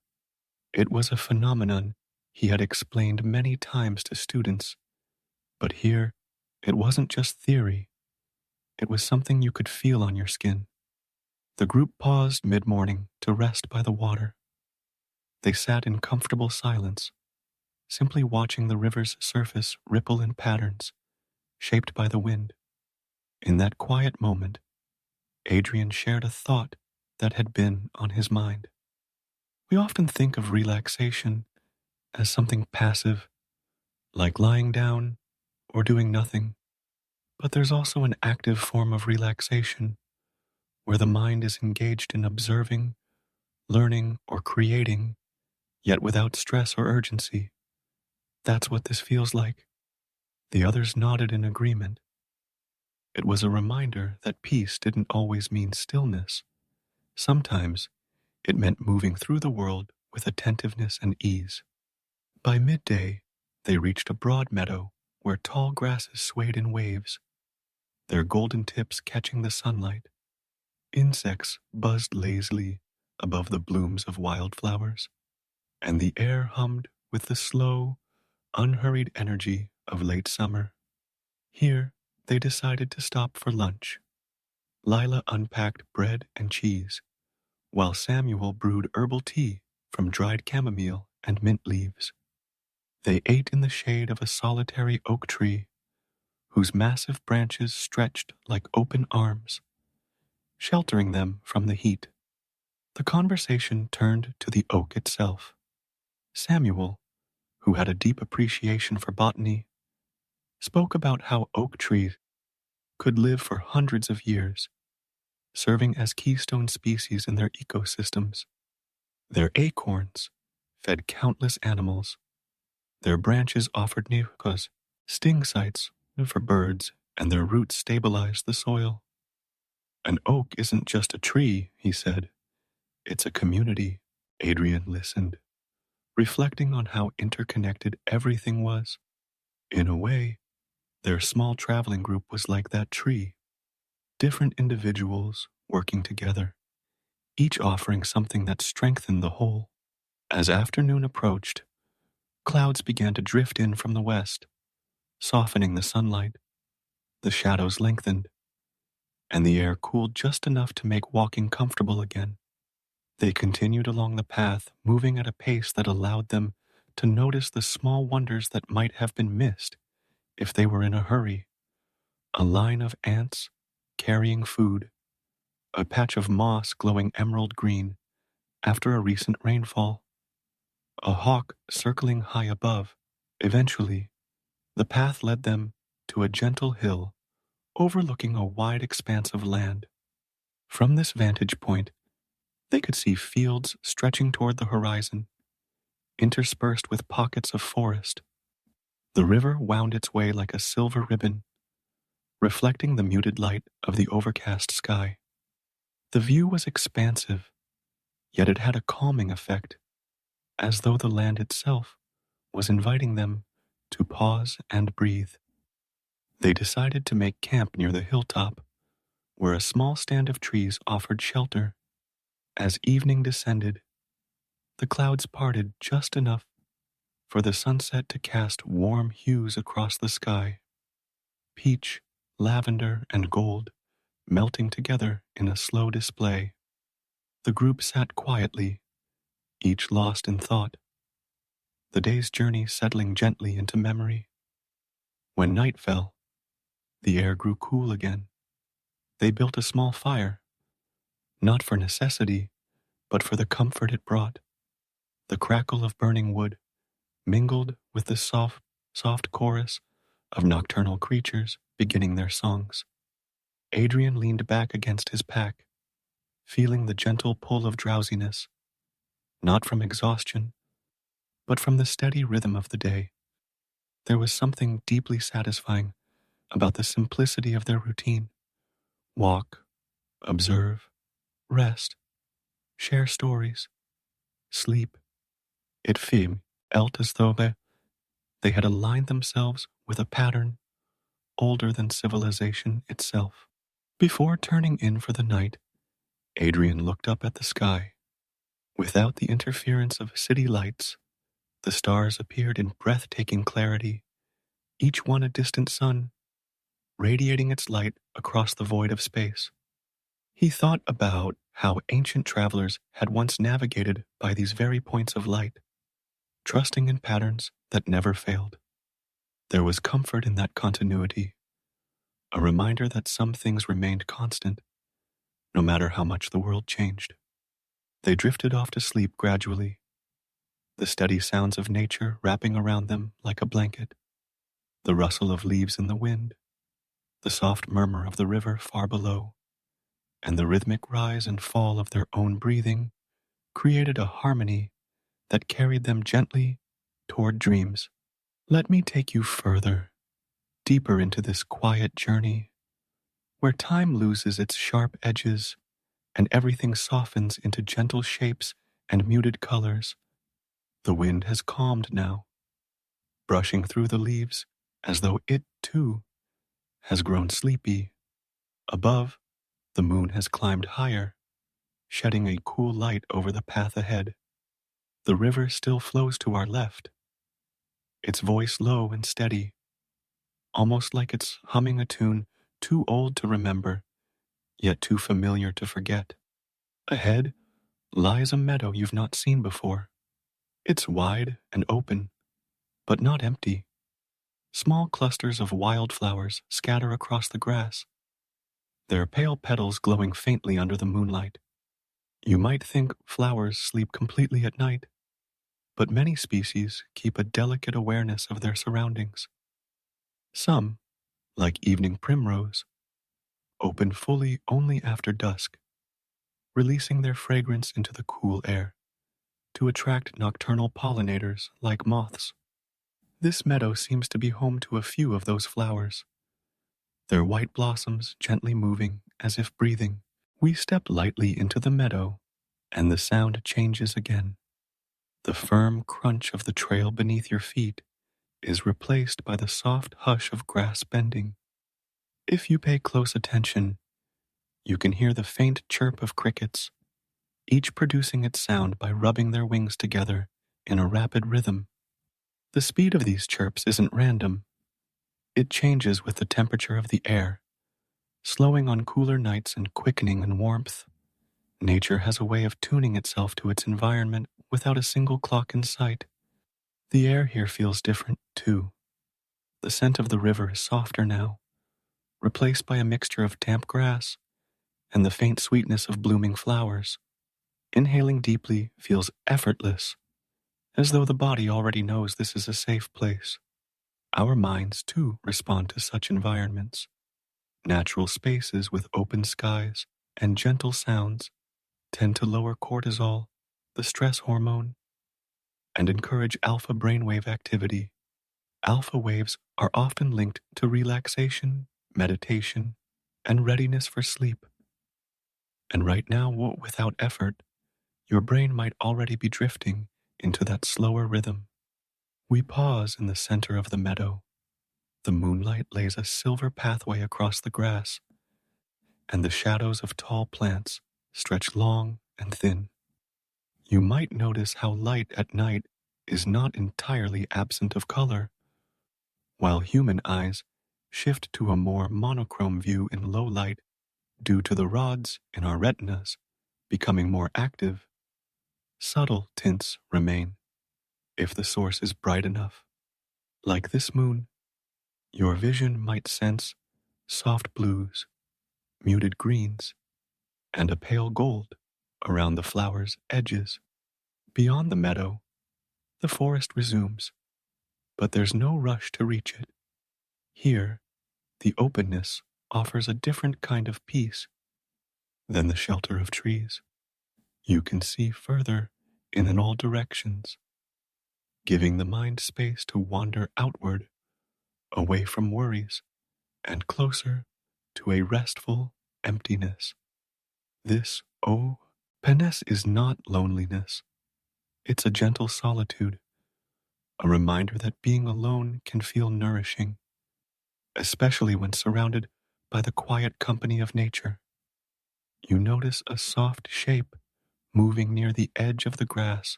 It was a phenomenon he had explained many times to students, but here it wasn't just theory, it was something you could feel on your skin. The group paused mid-morning to rest by the water. They sat in comfortable silence, simply watching the river's surface ripple in patterns shaped by the wind. In that quiet moment, Adrian shared a thought that had been on his mind. We often think of relaxation as something passive, like lying down or doing nothing, but there's also an active form of relaxation where the mind is engaged in observing, learning, or creating, yet without stress or urgency. That's what this feels like. The others nodded in agreement. It was a reminder that peace didn't always mean stillness. Sometimes it meant moving through the world with attentiveness and ease. By midday, they reached a broad meadow where tall grasses swayed in waves, their golden tips catching the sunlight. Insects buzzed lazily above the blooms of wildflowers, and the air hummed with the slow, unhurried energy of late summer. Here, they decided to stop for lunch. Lila unpacked bread and cheese, while Samuel brewed herbal tea from dried chamomile and mint leaves. They ate in the shade of a solitary oak tree, whose massive branches stretched like open arms, sheltering them from the heat. The conversation turned to the oak itself. Samuel, who had a deep appreciation for botany, spoke about how oak trees could live for hundreds of years, serving as keystone species in their ecosystems. Their acorns fed countless animals. Their branches offered nucleus, sting sites for birds, and their roots stabilized the soil. An oak isn't just a tree, he said. It's a community. Adrian listened, reflecting on how interconnected everything was. In a way, their small traveling group was like that tree, different individuals working together, each offering something that strengthened the whole. As afternoon approached, clouds began to drift in from the west, softening the sunlight. The shadows lengthened, and the air cooled just enough to make walking comfortable again. They continued along the path, moving at a pace that allowed them to notice the small wonders that might have been missed if they were in a hurry. A line of ants carrying food, a patch of moss glowing emerald green after a recent rainfall, a hawk circling high above. Eventually, the path led them to a gentle hill overlooking a wide expanse of land. From this vantage point, they could see fields stretching toward the horizon, interspersed with pockets of forest. The river wound its way like a silver ribbon, reflecting the muted light of the overcast sky. The view was expansive, yet it had a calming effect, as though the land itself was inviting them to pause and breathe. They decided to make camp near the hilltop, where a small stand of trees offered shelter. As evening descended, the clouds parted just enough for the sunset to cast warm hues across the sky, peach, lavender, and gold melting together in a slow display. The group sat quietly, each lost in thought, the day's journey settling gently into memory. When night fell, the air grew cool again. They built a small fire, not for necessity, but for the comfort it brought. The crackle of burning wood mingled with the soft chorus of nocturnal creatures beginning their songs. Adrian leaned back against his pack, feeling the gentle pull of drowsiness, not from exhaustion, but from the steady rhythm of the day. There was something deeply satisfying about the simplicity of their routine. Walk, observe, rest, share stories, sleep. It felt as though they had aligned themselves with a pattern older than civilization itself. Before turning in for the night, Adrian looked up at the sky. Without the interference of city lights, the stars appeared in breathtaking clarity, each one a distant sun, radiating its light across the void of space. He thought about how ancient travelers had once navigated by these very points of light, trusting in patterns that never failed. There was comfort in that continuity, a reminder that some things remained constant, no matter how much the world changed. They drifted off to sleep gradually, the steady sounds of nature wrapping around them like a blanket, the rustle of leaves in the wind, the soft murmur of the river far below, and the rhythmic rise and fall of their own breathing created a harmony that carried them gently toward dreams. Let me take you further, deeper into this quiet journey, where time loses its sharp edges and everything softens into gentle shapes and muted colors. The wind has calmed now, brushing through the leaves as though it, too, has grown sleepy. Above, the moon has climbed higher, shedding a cool light over the path ahead. The river still flows to our left, its voice low and steady, almost like it's humming a tune too old to remember, yet too familiar to forget. Ahead lies a meadow you've not seen before. It's wide and open, but not empty. Small clusters of wildflowers scatter across the grass, their pale petals glowing faintly under the moonlight. You might think flowers sleep completely at night, but many species keep a delicate awareness of their surroundings. Some, like evening primrose, open fully only after dusk, releasing their fragrance into the cool air to attract nocturnal pollinators like moths. This meadow seems to be home to a few of those flowers, their white blossoms gently moving as if breathing. We step lightly into the meadow, and the sound changes again. The firm crunch of the trail beneath your feet is replaced by the soft hush of grass bending. If you pay close attention, you can hear the faint chirp of crickets, each producing its sound by rubbing their wings together in a rapid rhythm. The speed of these chirps isn't random. It changes with the temperature of the air, slowing on cooler nights and quickening in warmth. Nature has a way of tuning itself to its environment without a single clock in sight. The air here feels different, too. The scent of the river is softer now, replaced by a mixture of damp grass and the faint sweetness of blooming flowers. Inhaling deeply feels effortless, as though the body already knows this is a safe place. Our minds, too, respond to such environments. Natural spaces with open skies and gentle sounds tend to lower cortisol, the stress hormone, and encourage alpha brainwave activity. Alpha waves are often linked to relaxation, meditation, and readiness for sleep. And right now, without effort, your brain might already be drifting into that slower rhythm. We pause in the center of the meadow. The moonlight lays a silver pathway across the grass, and the shadows of tall plants stretch long and thin. You might notice how light at night is not entirely absent of color, while human eyes shift to a more monochrome view in low light due to the rods in our retinas becoming more active. Subtle tints remain if the source is bright enough. Like this moon, your vision might sense soft blues, muted greens, and a pale gold around the flower's edges. Beyond the meadow, the forest resumes, but there's no rush to reach it. Here, the openness offers a different kind of peace than the shelter of trees. You can see further in all directions, giving the mind space to wander outward, away from worries, and closer to a restful emptiness. This openness is not loneliness. It's a gentle solitude, a reminder that being alone can feel nourishing, especially when surrounded by the quiet company of nature. You notice a soft shape moving near the edge of the grass,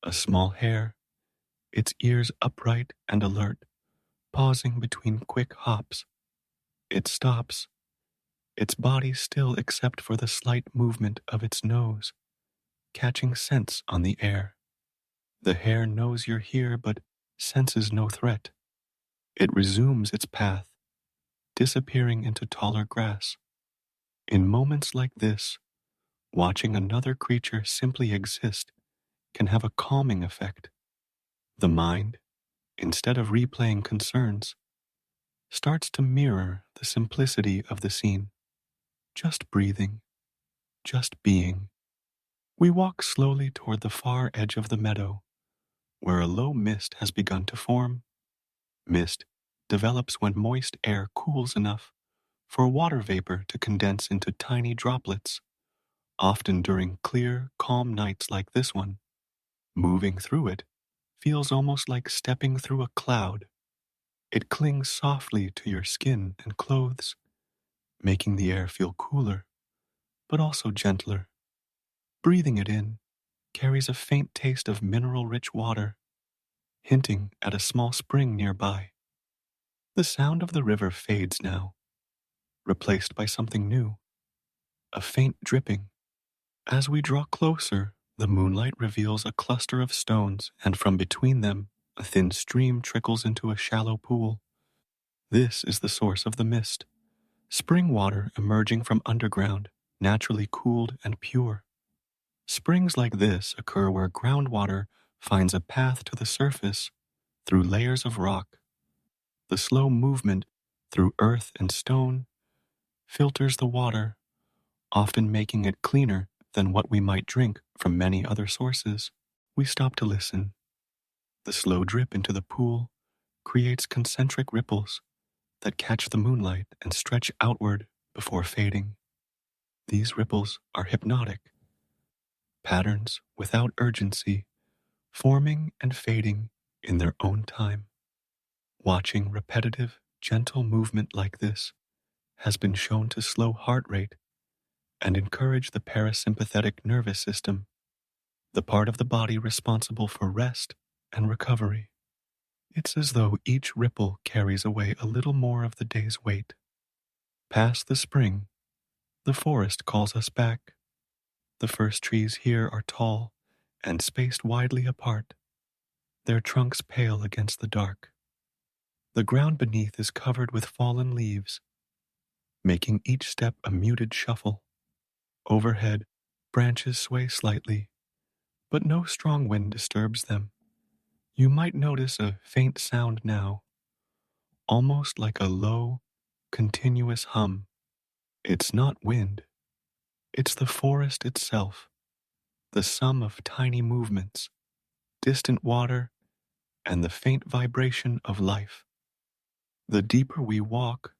a small hare, its ears upright and alert, pausing between quick hops. It stops, its body still except for the slight movement of its nose, catching scents on the air. The hare knows you're here but senses no threat. It resumes its path, disappearing into taller grass. In moments like this, watching another creature simply exist can have a calming effect. The mind, instead of replaying concerns, starts to mirror the simplicity of the scene, just breathing, just being. We walk slowly toward the far edge of the meadow, where a low mist has begun to form. Mist develops when moist air cools enough for water vapor to condense into tiny droplets, often during clear, calm nights like this one. Moving through it feels almost like stepping through a cloud. It clings softly to your skin and clothes, making the air feel cooler, but also gentler. Breathing it in carries a faint taste of mineral-rich water, hinting at a small spring nearby. The sound of the river fades now, replaced by something new, a faint dripping. As we draw closer, the moonlight reveals a cluster of stones, and from between them, a thin stream trickles into a shallow pool. This is the source of the mist, Spring water emerging from underground, naturally cooled and pure. Springs like this occur where groundwater finds a path to the surface through layers of rock. The slow movement through earth and stone filters the water, often making it cleaner than what we might drink from many other sources. We stop to listen. The slow drip into the pool creates concentric ripples that catch the moonlight and stretch outward before fading. These ripples are hypnotic, patterns without urgency, forming and fading in their own time. Watching repetitive, gentle movement like this has been shown to slow heart rate and encourage the parasympathetic nervous system, the part of the body responsible for rest and recovery. It's as though each ripple carries away a little more of the day's weight. Past the spring, the forest calls us back. The first trees here are tall and spaced widely apart, their trunks pale against the dark. The ground beneath is covered with fallen leaves, making each step a muted shuffle. Overhead, branches sway slightly, but no strong wind disturbs them. You might notice a faint sound now, almost like a low, continuous hum. It's not wind, it's the forest itself, the sum of tiny movements, distant water, and the faint vibration of life. The deeper we walk,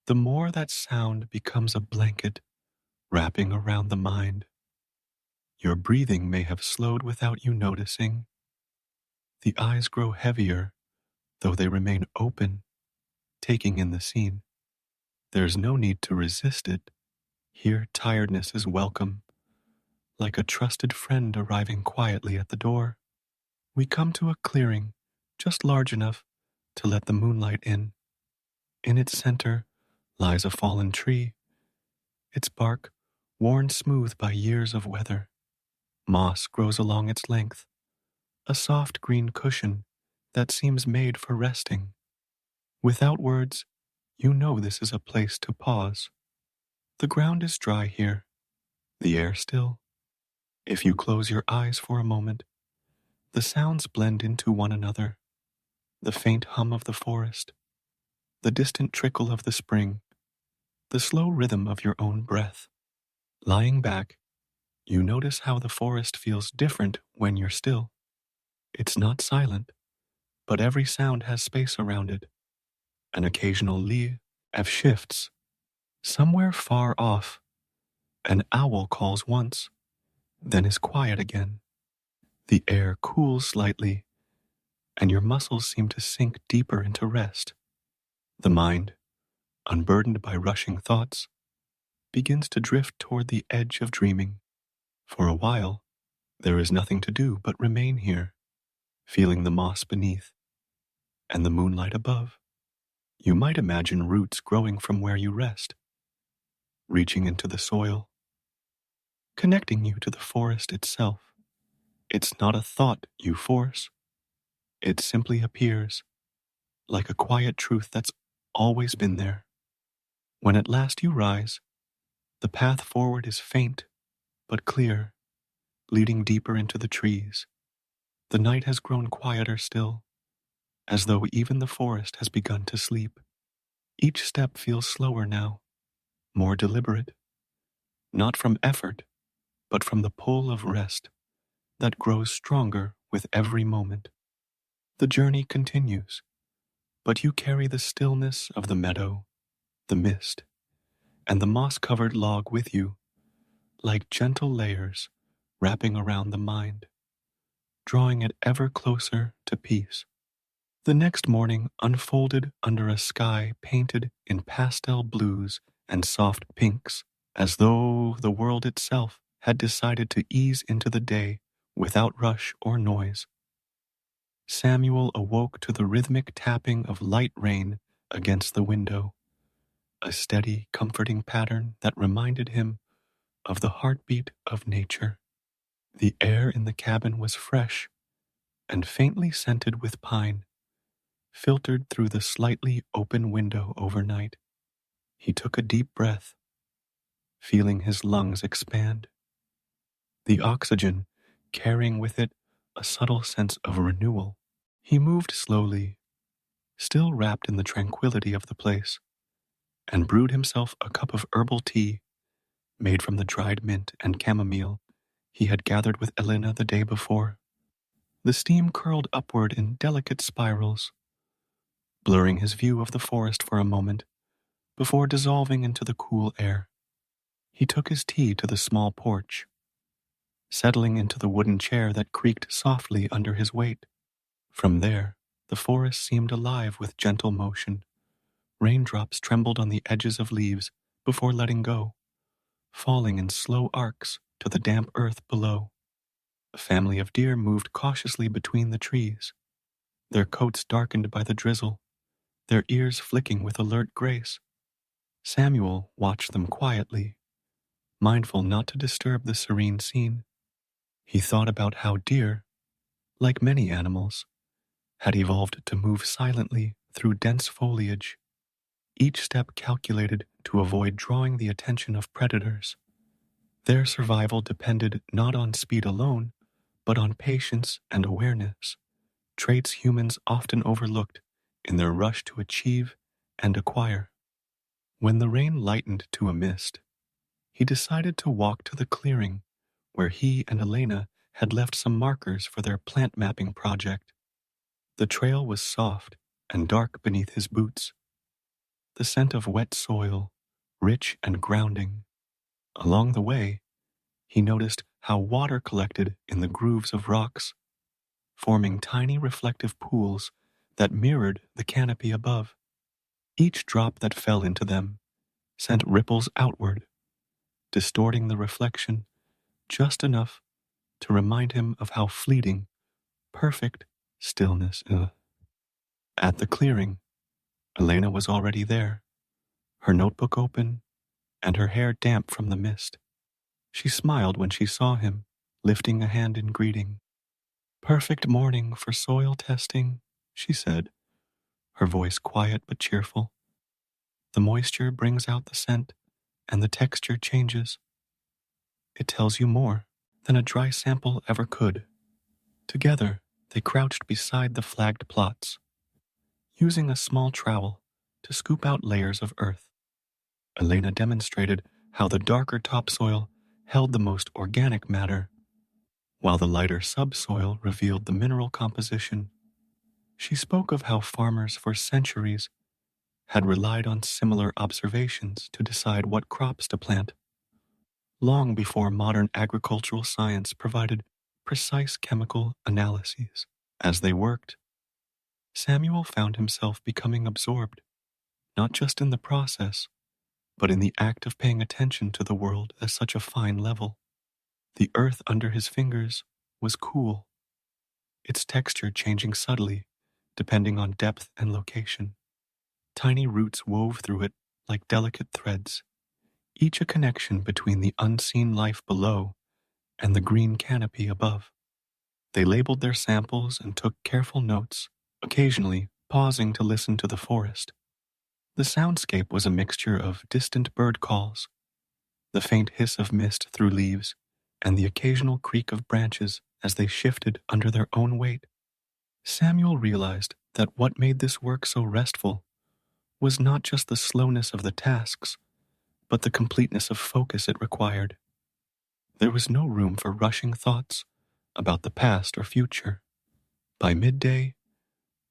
the more that sound becomes a blanket wrapping around the mind. Your breathing may have slowed without you noticing. The eyes grow heavier, though they remain open, taking in the scene. There's no need to resist it. Here, tiredness is welcome, like a trusted friend arriving quietly at the door. We come to a clearing just large enough to let the moonlight in. In its center lies a fallen tree, its bark worn smooth by years of weather. Moss grows along its length, a soft green cushion that seems made for resting. Without words, you know this is a place to pause. The ground is dry here, the air still. If you close your eyes for a moment, the sounds blend into one another. The faint hum of the forest, the distant trickle of the spring, the slow rhythm of your own breath. Lying back, you notice how the forest feels different when you're still. It's not silent, but every sound has space around it. An occasional leaf shifts. Somewhere far off, an owl calls once, then is quiet again. The air cools slightly, and your muscles seem to sink deeper into rest. The mind, unburdened by rushing thoughts, begins to drift toward the edge of dreaming. For a while, there is nothing to do but remain here, feeling the moss beneath and the moonlight above. You might imagine roots growing from where you rest, reaching into the soil, connecting you to the forest itself. It's not a thought you force, it simply appears, like a quiet truth that's always been there. When at last you rise, the path forward is faint but clear, leading deeper into the trees. The night has grown quieter still, as though even the forest has begun to sleep. Each step feels slower now, more deliberate, not from effort, but from the pull of rest that grows stronger with every moment. The journey continues, but you carry the stillness of the meadow, the mist, and the moss-covered log with you, like gentle layers wrapping around the mind, drawing it ever closer to peace. The next morning unfolded under a sky painted in pastel blues and soft pinks, as though the world itself had decided to ease into the day without rush or noise. Samuel awoke to the rhythmic tapping of light rain against the window, a steady, comforting pattern that reminded him of the heartbeat of nature. The air in the cabin was fresh and faintly scented with pine, filtered through the slightly open window overnight. He took a deep breath, feeling his lungs expand, the oxygen carrying with it a subtle sense of renewal. He moved slowly, still wrapped in the tranquility of the place, and brewed himself a cup of herbal tea made from the dried mint and chamomile he had gathered with Elena the day before. The steam curled upward in delicate spirals, blurring his view of the forest for a moment before dissolving into the cool air. He took his tea to the small porch, settling into the wooden chair that creaked softly under his weight. From there, the forest seemed alive with gentle motion. Raindrops trembled on the edges of leaves before letting go, falling in slow arcs to the damp earth below. A family of deer moved cautiously between the trees, their coats darkened by the drizzle, their ears flicking with alert grace. Samuel watched them quietly, mindful not to disturb the serene scene. He thought about how deer, like many animals, had evolved to move silently through dense foliage, each step calculated to avoid drawing the attention of predators. Their survival depended not on speed alone, but on patience and awareness, traits humans often overlooked in their rush to achieve and acquire. When the rain lightened to a mist, he decided to walk to the clearing where he and Elena had left some markers for their plant mapping project. The trail was soft and dark beneath his boots, the scent of wet soil, rich and grounding. Along the way, he noticed how water collected in the grooves of rocks, forming tiny reflective pools that mirrored the canopy above. Each drop that fell into them sent ripples outward, distorting the reflection just enough to remind him of how fleeting, perfect stillness is. At the clearing, Elena was already there, her notebook open and her hair damp from the mist. She smiled when she saw him, lifting a hand in greeting. "Perfect morning for soil testing," she said, her voice quiet but cheerful. "The moisture brings out the scent, and the texture changes. It tells you more than a dry sample ever could." Together, they crouched beside the flagged plots, using a small trowel to scoop out layers of earth. Elena demonstrated how the darker topsoil held the most organic matter, while the lighter subsoil revealed the mineral composition. She spoke of how farmers for centuries had relied on similar observations to decide what crops to plant, long before modern agricultural science provided precise chemical analyses. As they worked, Samuel found himself becoming absorbed, not just in the process, but in the act of paying attention to the world at such a fine level. The earth under his fingers was cool, its texture changing subtly depending on depth and location. Tiny roots wove through it like delicate threads, each a connection between the unseen life below and the green canopy above. They labeled their samples and took careful notes, occasionally pausing to listen to the forest. The soundscape was a mixture of distant bird calls, the faint hiss of mist through leaves, and the occasional creak of branches as they shifted under their own weight. Samuel realized that what made this work so restful was not just the slowness of the tasks, but the completeness of focus it required. There was no room for rushing thoughts about the past or future. By midday,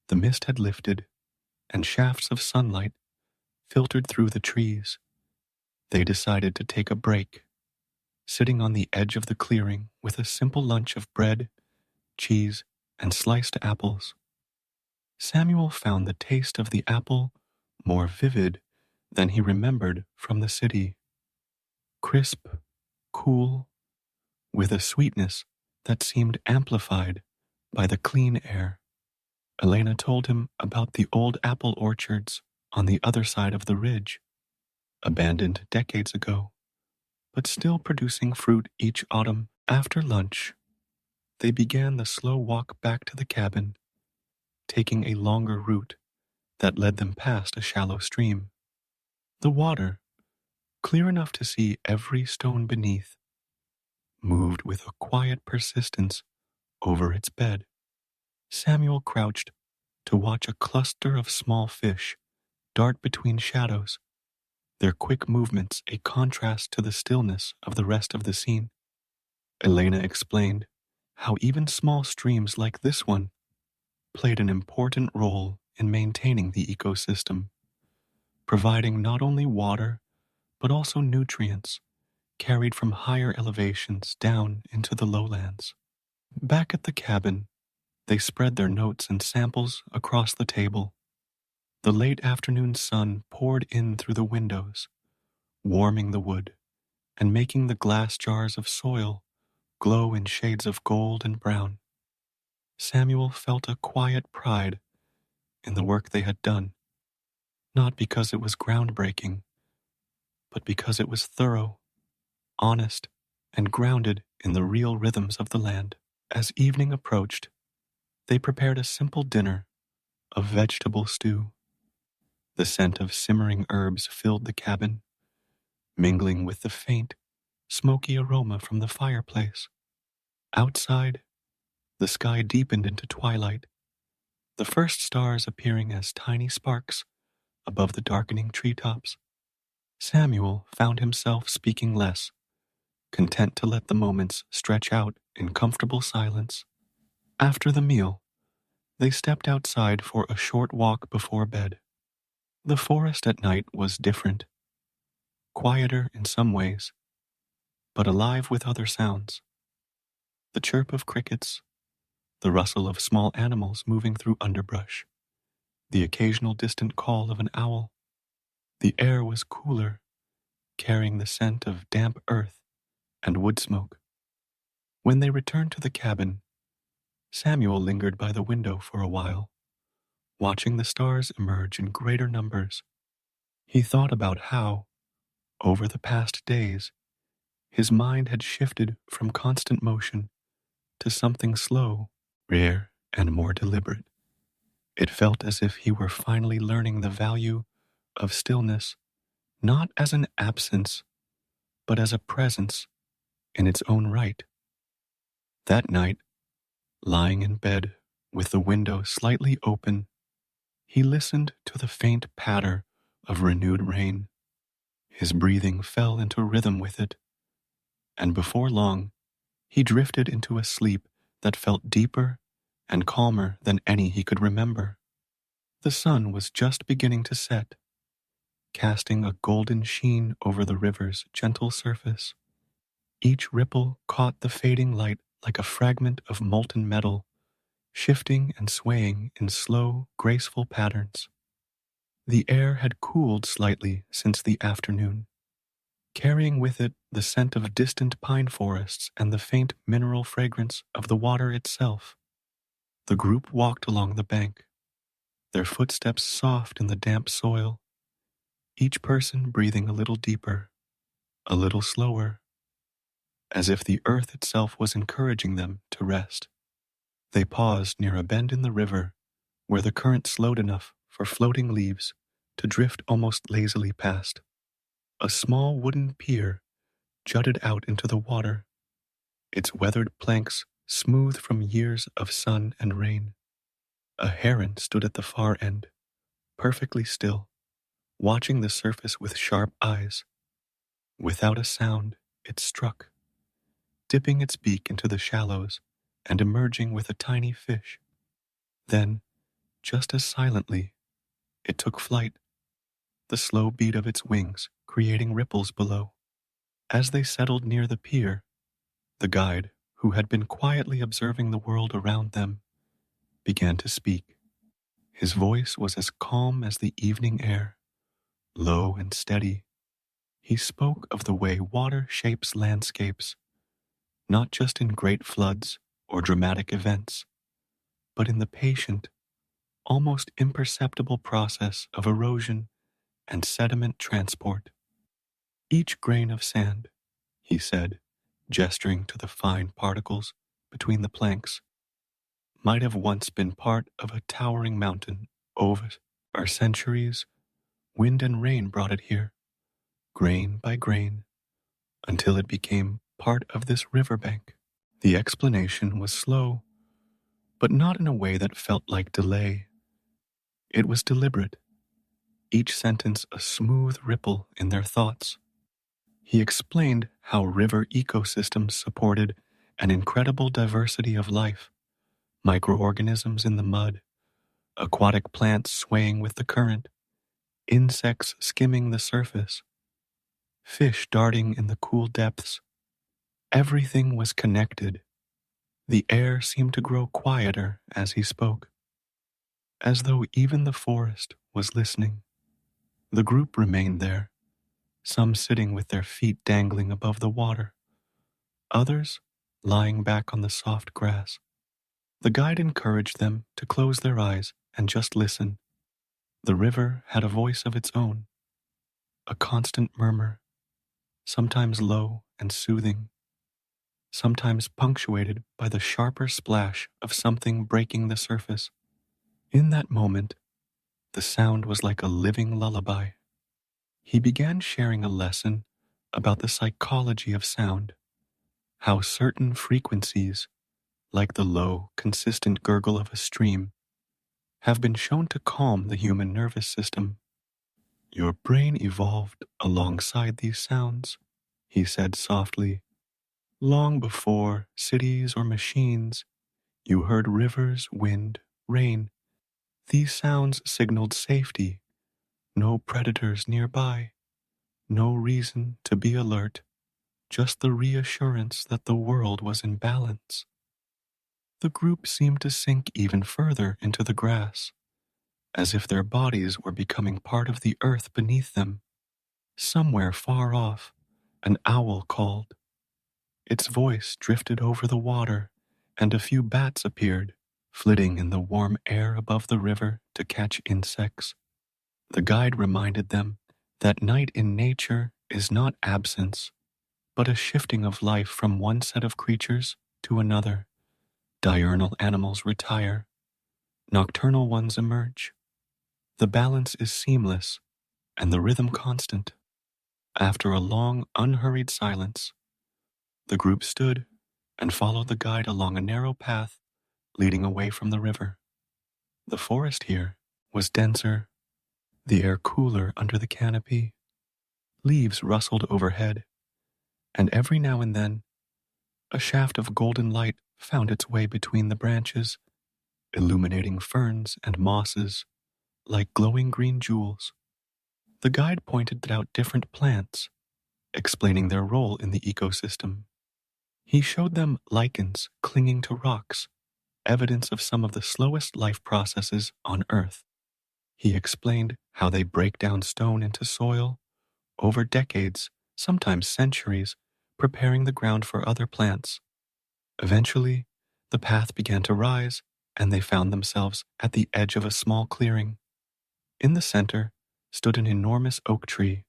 the mist had lifted, and shafts of sunlight filtered through the trees. They decided to take a break, sitting on the edge of the clearing with a simple lunch of bread, cheese, and sliced apples. Samuel found the taste of the apple more vivid than he remembered from the city. Crisp, cool, with a sweetness that seemed amplified by the clean air. Elena told him about the old apple orchards on the other side of the ridge, abandoned decades ago, but still producing fruit each autumn. After lunch, they began the slow walk back to the cabin, taking a longer route that led them past a shallow stream. The water, clear enough to see every stone beneath, moved with a quiet persistence over its bed. Samuel crouched to watch a cluster of small fish dart between shadows, their quick movements a contrast to the stillness of the rest of the scene. Elena explained how even small streams like this one played an important role in maintaining the ecosystem, providing not only water but also nutrients carried from higher elevations down into the lowlands. Back at the cabin, they spread their notes and samples across the table. The late afternoon sun poured in through the windows, warming the wood and making the glass jars of soil glow in shades of gold and brown. Samuel felt a quiet pride in the work they had done, not because it was groundbreaking, but because it was thorough, honest, and grounded in the real rhythms of the land. As evening approached, they prepared a simple dinner of vegetable stew. The scent of simmering herbs filled the cabin, mingling with the faint, smoky aroma from the fireplace. Outside, the sky deepened into twilight, the first stars appearing as tiny sparks above the darkening treetops. Samuel found himself speaking less, content to let the moments stretch out in comfortable silence. After the meal, they stepped outside for a short walk before bed. The forest at night was different, quieter in some ways, but alive with other sounds. The chirp of crickets, the rustle of small animals moving through underbrush, the occasional distant call of an owl. The air was cooler, carrying the scent of damp earth and wood smoke. When they returned to the cabin, Samuel lingered by the window for a while, watching the stars emerge in greater numbers. He thought about how, over the past days, his mind had shifted from constant motion to something slow, rare, and more deliberate. It felt as if he were finally learning the value of stillness, not as an absence, but as a presence in its own right. That night, lying in bed with the window slightly open, he listened to the faint patter of renewed rain. His breathing fell into rhythm with it, and before long, he drifted into a sleep that felt deeper and calmer than any he could remember. The sun was just beginning to set, casting a golden sheen over the river's gentle surface. Each ripple caught the fading light like a fragment of molten metal, shifting and swaying in slow, graceful patterns. The air had cooled slightly since the afternoon, carrying with it the scent of distant pine forests and the faint mineral fragrance of the water itself. The group walked along the bank, their footsteps soft in the damp soil, each person breathing a little deeper, a little slower, as if the earth itself was encouraging them to rest. They paused near a bend in the river where the current slowed enough for floating leaves to drift almost lazily past. A small wooden pier jutted out into the water, its weathered planks smooth from years of sun and rain. A heron stood at the far end, perfectly still, watching the surface with sharp eyes. Without a sound, it struck, dipping its beak into the shallows and emerging with a tiny fish. Then, just as silently, it took flight, the slow beat of its wings creating ripples below. As they settled near the pier, the guide, who had been quietly observing the world around them, began to speak. His voice was as calm as the evening air, low and steady. He spoke of the way water shapes landscapes, not just in great floods or dramatic events, but in the patient, almost imperceptible process of erosion and sediment transport. Each grain of sand, he said, gesturing to the fine particles between the planks, might have once been part of a towering mountain over centuries Wind and rain brought it here, grain by grain, until it became part of this riverbank. The explanation was slow, but not in a way that felt like delay. It was deliberate, each sentence a smooth ripple in their thoughts. He explained how river ecosystems supported an incredible diversity of life, microorganisms in the mud, aquatic plants swaying with the current, insects skimming the surface, fish darting in the cool depths. Everything was connected. The air seemed to grow quieter as he spoke, as though even the forest was listening. The group remained there, some sitting with their feet dangling above the water, others lying back on the soft grass. The guide encouraged them to close their eyes and just listen. The river had a voice of its own, a constant murmur, sometimes low and soothing, sometimes punctuated by the sharper splash of something breaking the surface. In that moment, the sound was like a living lullaby. He began sharing a lesson about the psychology of sound, how certain frequencies, like the low, consistent gurgle of a stream, have been shown to calm the human nervous system. Your brain evolved alongside these sounds, he said softly. Long before cities or machines, you heard rivers, wind, rain. These sounds signaled safety, no predators nearby, no reason to be alert, just the reassurance that the world was in balance. The group seemed to sink even further into the grass, as if their bodies were becoming part of the earth beneath them. Somewhere far off, an owl called. Its voice drifted over the water, and a few bats appeared, flitting in the warm air above the river to catch insects. The guide reminded them that night in nature is not absence, but a shifting of life from one set of creatures to another. Diurnal animals retire, nocturnal ones emerge. The balance is seamless, and the rhythm constant. After a long, unhurried silence, the group stood and followed the guide along a narrow path leading away from the river. The forest here was denser, the air cooler under the canopy. Leaves rustled overhead, and every now and then, a shaft of golden light found its way between the branches, illuminating ferns and mosses like glowing green jewels. The guide pointed out different plants, explaining their role in the ecosystem. He showed them lichens clinging to rocks, evidence of some of the slowest life processes on Earth. He explained how they break down stone into soil over decades, sometimes centuries, preparing the ground for other plants. Eventually, the path began to rise, and they found themselves at the edge of a small clearing. In the center stood an enormous oak tree,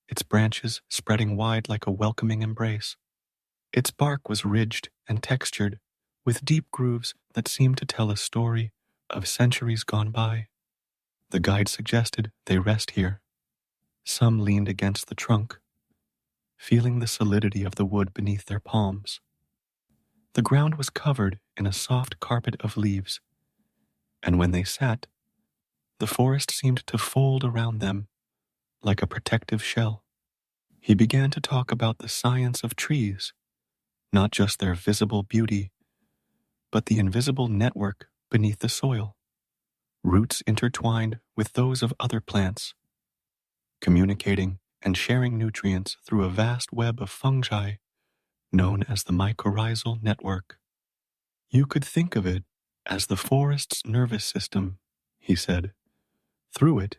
its branches spreading wide like a welcoming embrace. Its bark was ridged and textured, with deep grooves that seemed to tell a story of centuries gone by. The guide suggested they rest here. Some leaned against the trunk, feeling the solidity of the wood beneath their palms. The ground was covered in a soft carpet of leaves, and when they sat, the forest seemed to fold around them like a protective shell. He began to talk about the science of trees, not just their visible beauty, but the invisible network beneath the soil, roots intertwined with those of other plants, communicating and sharing nutrients through a vast web of fungi known as the mycorrhizal network. You could think of it as the forest's nervous system, he said. Through it,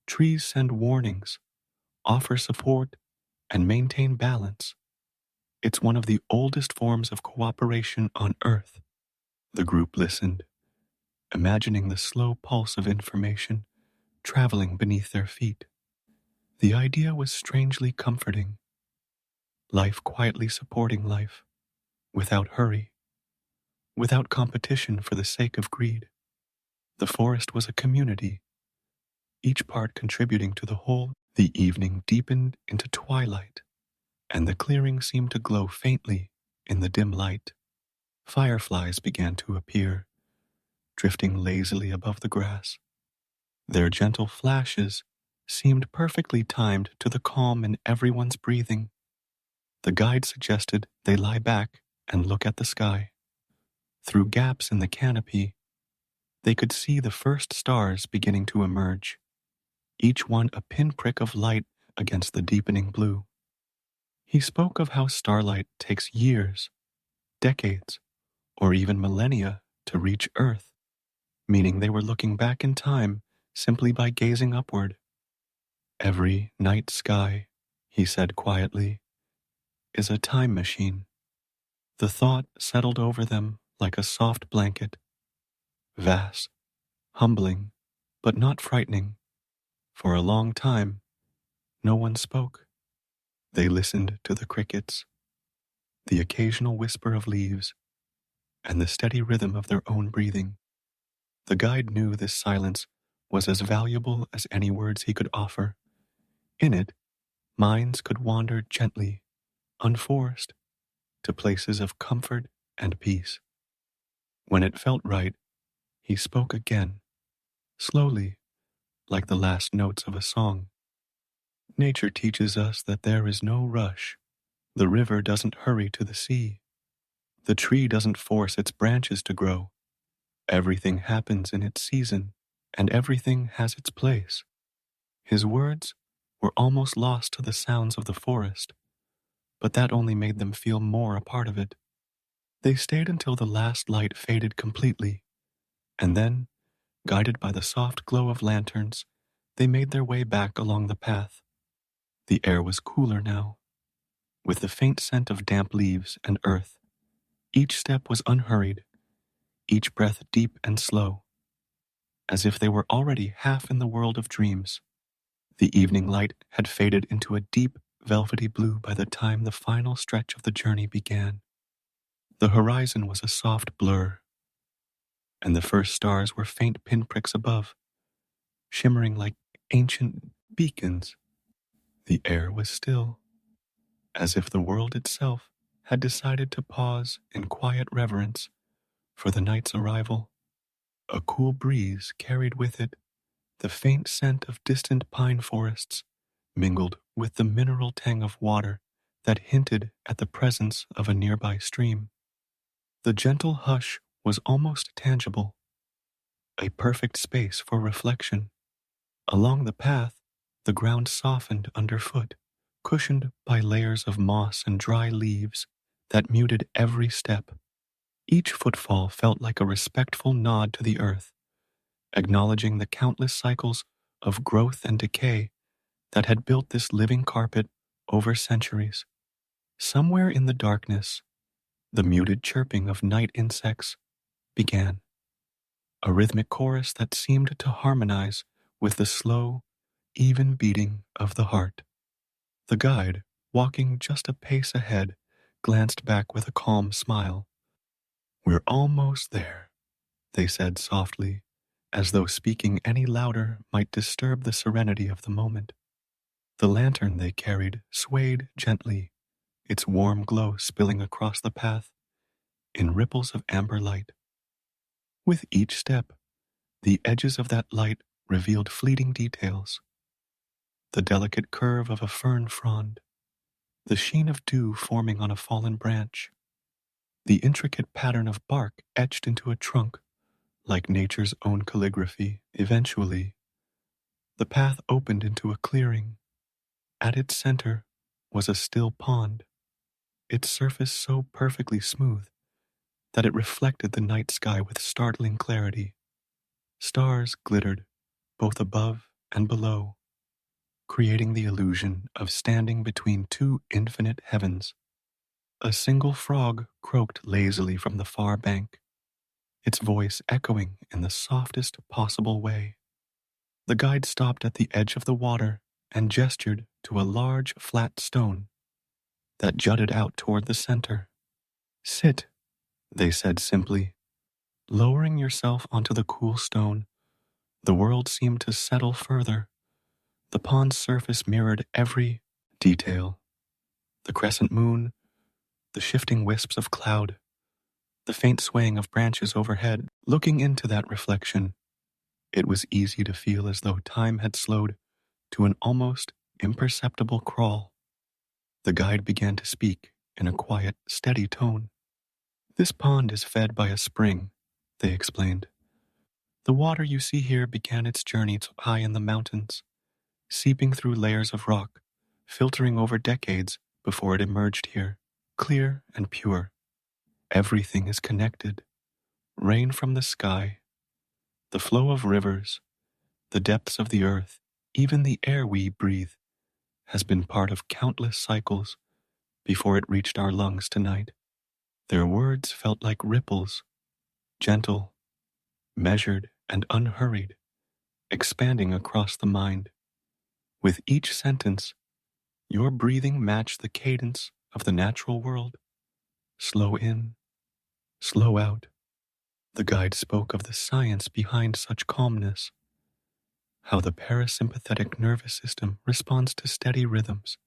trees send warnings, offer support, and maintain balance. It's one of the oldest forms of cooperation on Earth. The group listened, imagining the slow pulse of information traveling beneath their feet. The idea was strangely comforting. Life quietly supporting life, without hurry, without competition for the sake of greed. The forest was a community, each part contributing to the whole. The evening deepened into twilight, and the clearing seemed to glow faintly in the dim light. Fireflies began to appear, drifting lazily above the grass. Their gentle flashes seemed perfectly timed to the calm in everyone's breathing. The guide suggested they lie back and look at the sky. Through gaps in the canopy, they could see the first stars beginning to emerge, each one a pinprick of light against the deepening blue. He spoke of how starlight takes years, decades, or even millennia to reach Earth, meaning they were looking back in time simply by gazing upward. Every night sky, he said quietly, is a time machine. The thought settled over them like a soft blanket, vast, humbling, but not frightening. For a long time, no one spoke. They listened to the crickets, the occasional whisper of leaves, and the steady rhythm of their own breathing. The guide knew this silence was as valuable as any words he could offer. In it, minds could wander gently, unforced, to places of comfort and peace. When it felt right, he spoke again, slowly, like the last notes of a song. Nature teaches us that there is no rush. The river doesn't hurry to the sea. The tree doesn't force its branches to grow. Everything happens in its season, and everything has its place. His words were almost lost to the sounds of the forest, but that only made them feel more a part of it. They stayed until the last light faded completely, and then, guided by the soft glow of lanterns, they made their way back along the path. The air was cooler now, with the faint scent of damp leaves and earth. Each step was unhurried, each breath deep and slow, as if they were already half in the world of dreams. The evening light had faded into a deep, velvety blue by the time the final stretch of the journey began. The horizon was a soft blur, and the first stars were faint pinpricks above, shimmering like ancient beacons. The air was still, as if the world itself had decided to pause in quiet reverence for the night's arrival. A cool breeze carried with it the faint scent of distant pine forests, mingled with the mineral tang of water that hinted at the presence of a nearby stream. The gentle hush was almost tangible, a perfect space for reflection. Along the path, the ground softened underfoot, cushioned by layers of moss and dry leaves that muted every step. Each footfall felt like a respectful nod to the earth, acknowledging the countless cycles of growth and decay that had built this living carpet over centuries. Somewhere in the darkness, the muted chirping of night insects began, a rhythmic chorus that seemed to harmonize with the slow, even beating of the heart. The guide, walking just a pace ahead, glanced back with a calm smile. "We're almost there," they said softly, as though speaking any louder might disturb the serenity of the moment. The lantern they carried swayed gently, its warm glow spilling across the path in ripples of amber light. With each step, the edges of that light revealed fleeting details: the delicate curve of a fern frond, the sheen of dew forming on a fallen branch, the intricate pattern of bark etched into a trunk like nature's own calligraphy. Eventually, the path opened into a clearing. At its center was a still pond, its surface so perfectly smooth that it reflected the night sky with startling clarity. Stars glittered both above and below, creating the illusion of standing between two infinite heavens. A single frog croaked lazily from the far bank, its voice echoing in the softest possible way. The guide stopped at the edge of the water and gestured to a large flat stone that jutted out toward the center. "Sit," they said simply. Lowering yourself onto the cool stone, The world seemed to settle further. The pond's surface mirrored every detail. The crescent moon, the shifting wisps of cloud, the faint swaying of branches overhead. Looking into that reflection, it was easy to feel as though time had slowed to an almost imperceptible crawl. The guide began to speak in a quiet, steady tone. This pond is fed by a spring, they explained. The water you see here began its journey high in the mountains, seeping through layers of rock, filtering over decades before it emerged here, clear and pure. Everything is connected. Rain from the sky, the flow of rivers, the depths of the earth, even the air we breathe, has been part of countless cycles before it reached our lungs tonight. Their words felt like ripples, gentle, measured, and unhurried, expanding across the mind. With each sentence, your breathing matched the cadence of the natural world. Slow in, slow out. The guide spoke of the science behind such calmness, how the parasympathetic nervous system responds to steady rhythms,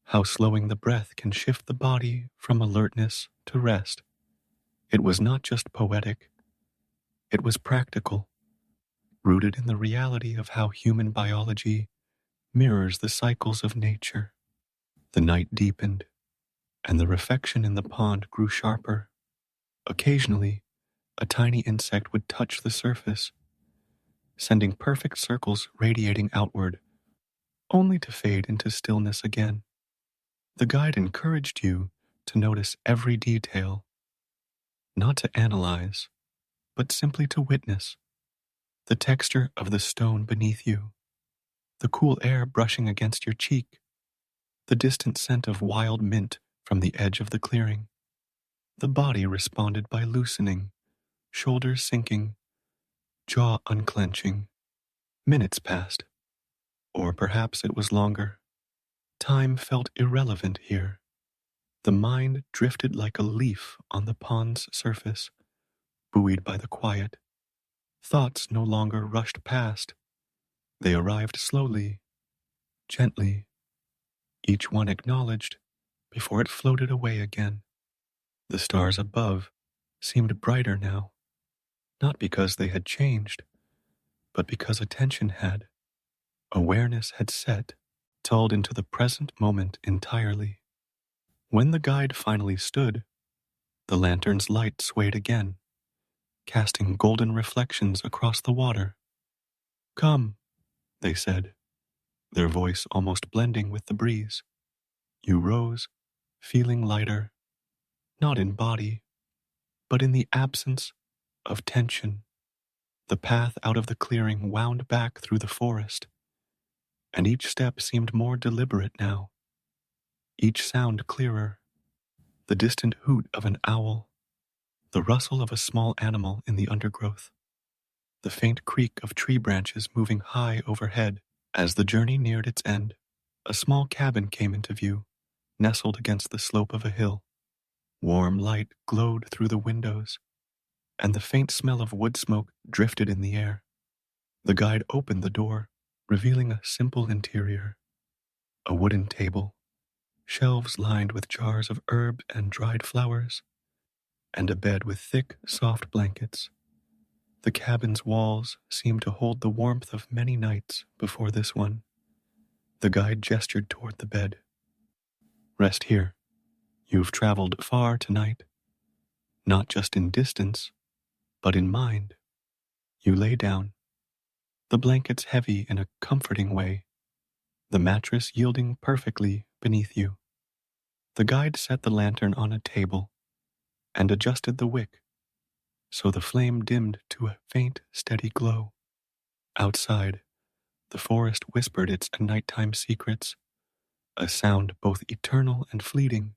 how slowing the breath can shift the body from alertness to rest. It was not just poetic, it was practical, rooted in the reality of how human biology mirrors the cycles of nature. The night deepened, and the reflection in the pond grew sharper. Occasionally, a tiny insect would touch the surface, sending perfect circles radiating outward, only to fade into stillness again. The guide encouraged you to notice every detail, not to analyze, but simply to witness. The texture of the stone beneath you, the cool air brushing against your cheek, the distant scent of wild mint from the edge of the clearing. The body responded by loosening, shoulders sinking, jaw unclenching. Minutes passed, or perhaps it was longer. Time felt irrelevant here. The mind drifted like a leaf on the pond's surface, buoyed by the quiet. Thoughts no longer rushed past. They arrived slowly, gently, each one acknowledged before it floated away again. The stars above seemed brighter now, not because they had changed, but because attention had. Awareness had set, tulled into the present moment entirely. When the guide finally stood, the lantern's light swayed again, casting golden reflections across the water. "Come," they said, their voice almost blending with the breeze. You rose, feeling lighter, not in body, but in the absence of tension. The path out of the clearing wound back through the forest, and each step seemed more deliberate now, each sound clearer. The distant hoot of an owl, the rustle of a small animal in the undergrowth, the faint creak of tree branches moving high overhead. As the journey neared its end, a small cabin came into view, nestled against the slope of a hill. Warm light glowed through the windows, and the faint smell of wood smoke drifted in the air. The guide opened the door, revealing a simple interior. A wooden table, shelves lined with jars of herb and dried flowers, and a bed with thick, soft blankets. The cabin's walls seemed to hold the warmth of many nights before this one. The guide gestured toward the bed. "Rest here. You've traveled far tonight, not just in distance, but in mind." You lay down, the blankets heavy in a comforting way, the mattress yielding perfectly beneath you. The guide set the lantern on a table and adjusted the wick, so the flame dimmed to a faint, steady glow. Outside, the forest whispered its nighttime secrets, a sound both eternal and fleeting.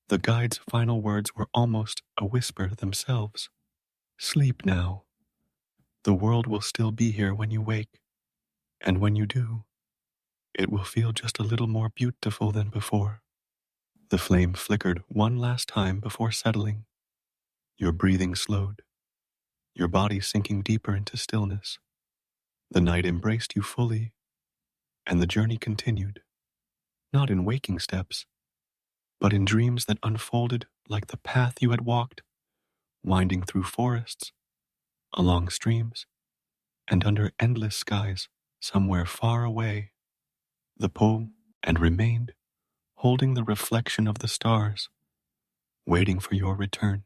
The guide's final words were almost a whisper themselves. "Sleep now. The world will still be here when you wake, and when you do, it will feel just a little more beautiful than before." The flame flickered one last time before settling. Your breathing slowed, your body sinking deeper into stillness. The night embraced you fully, and the journey continued, not in waking steps, but in dreams that unfolded like the path you had walked, winding through forests, along streams, and under endless skies somewhere far away. The poem and remained, holding the reflection of the stars, waiting for your return.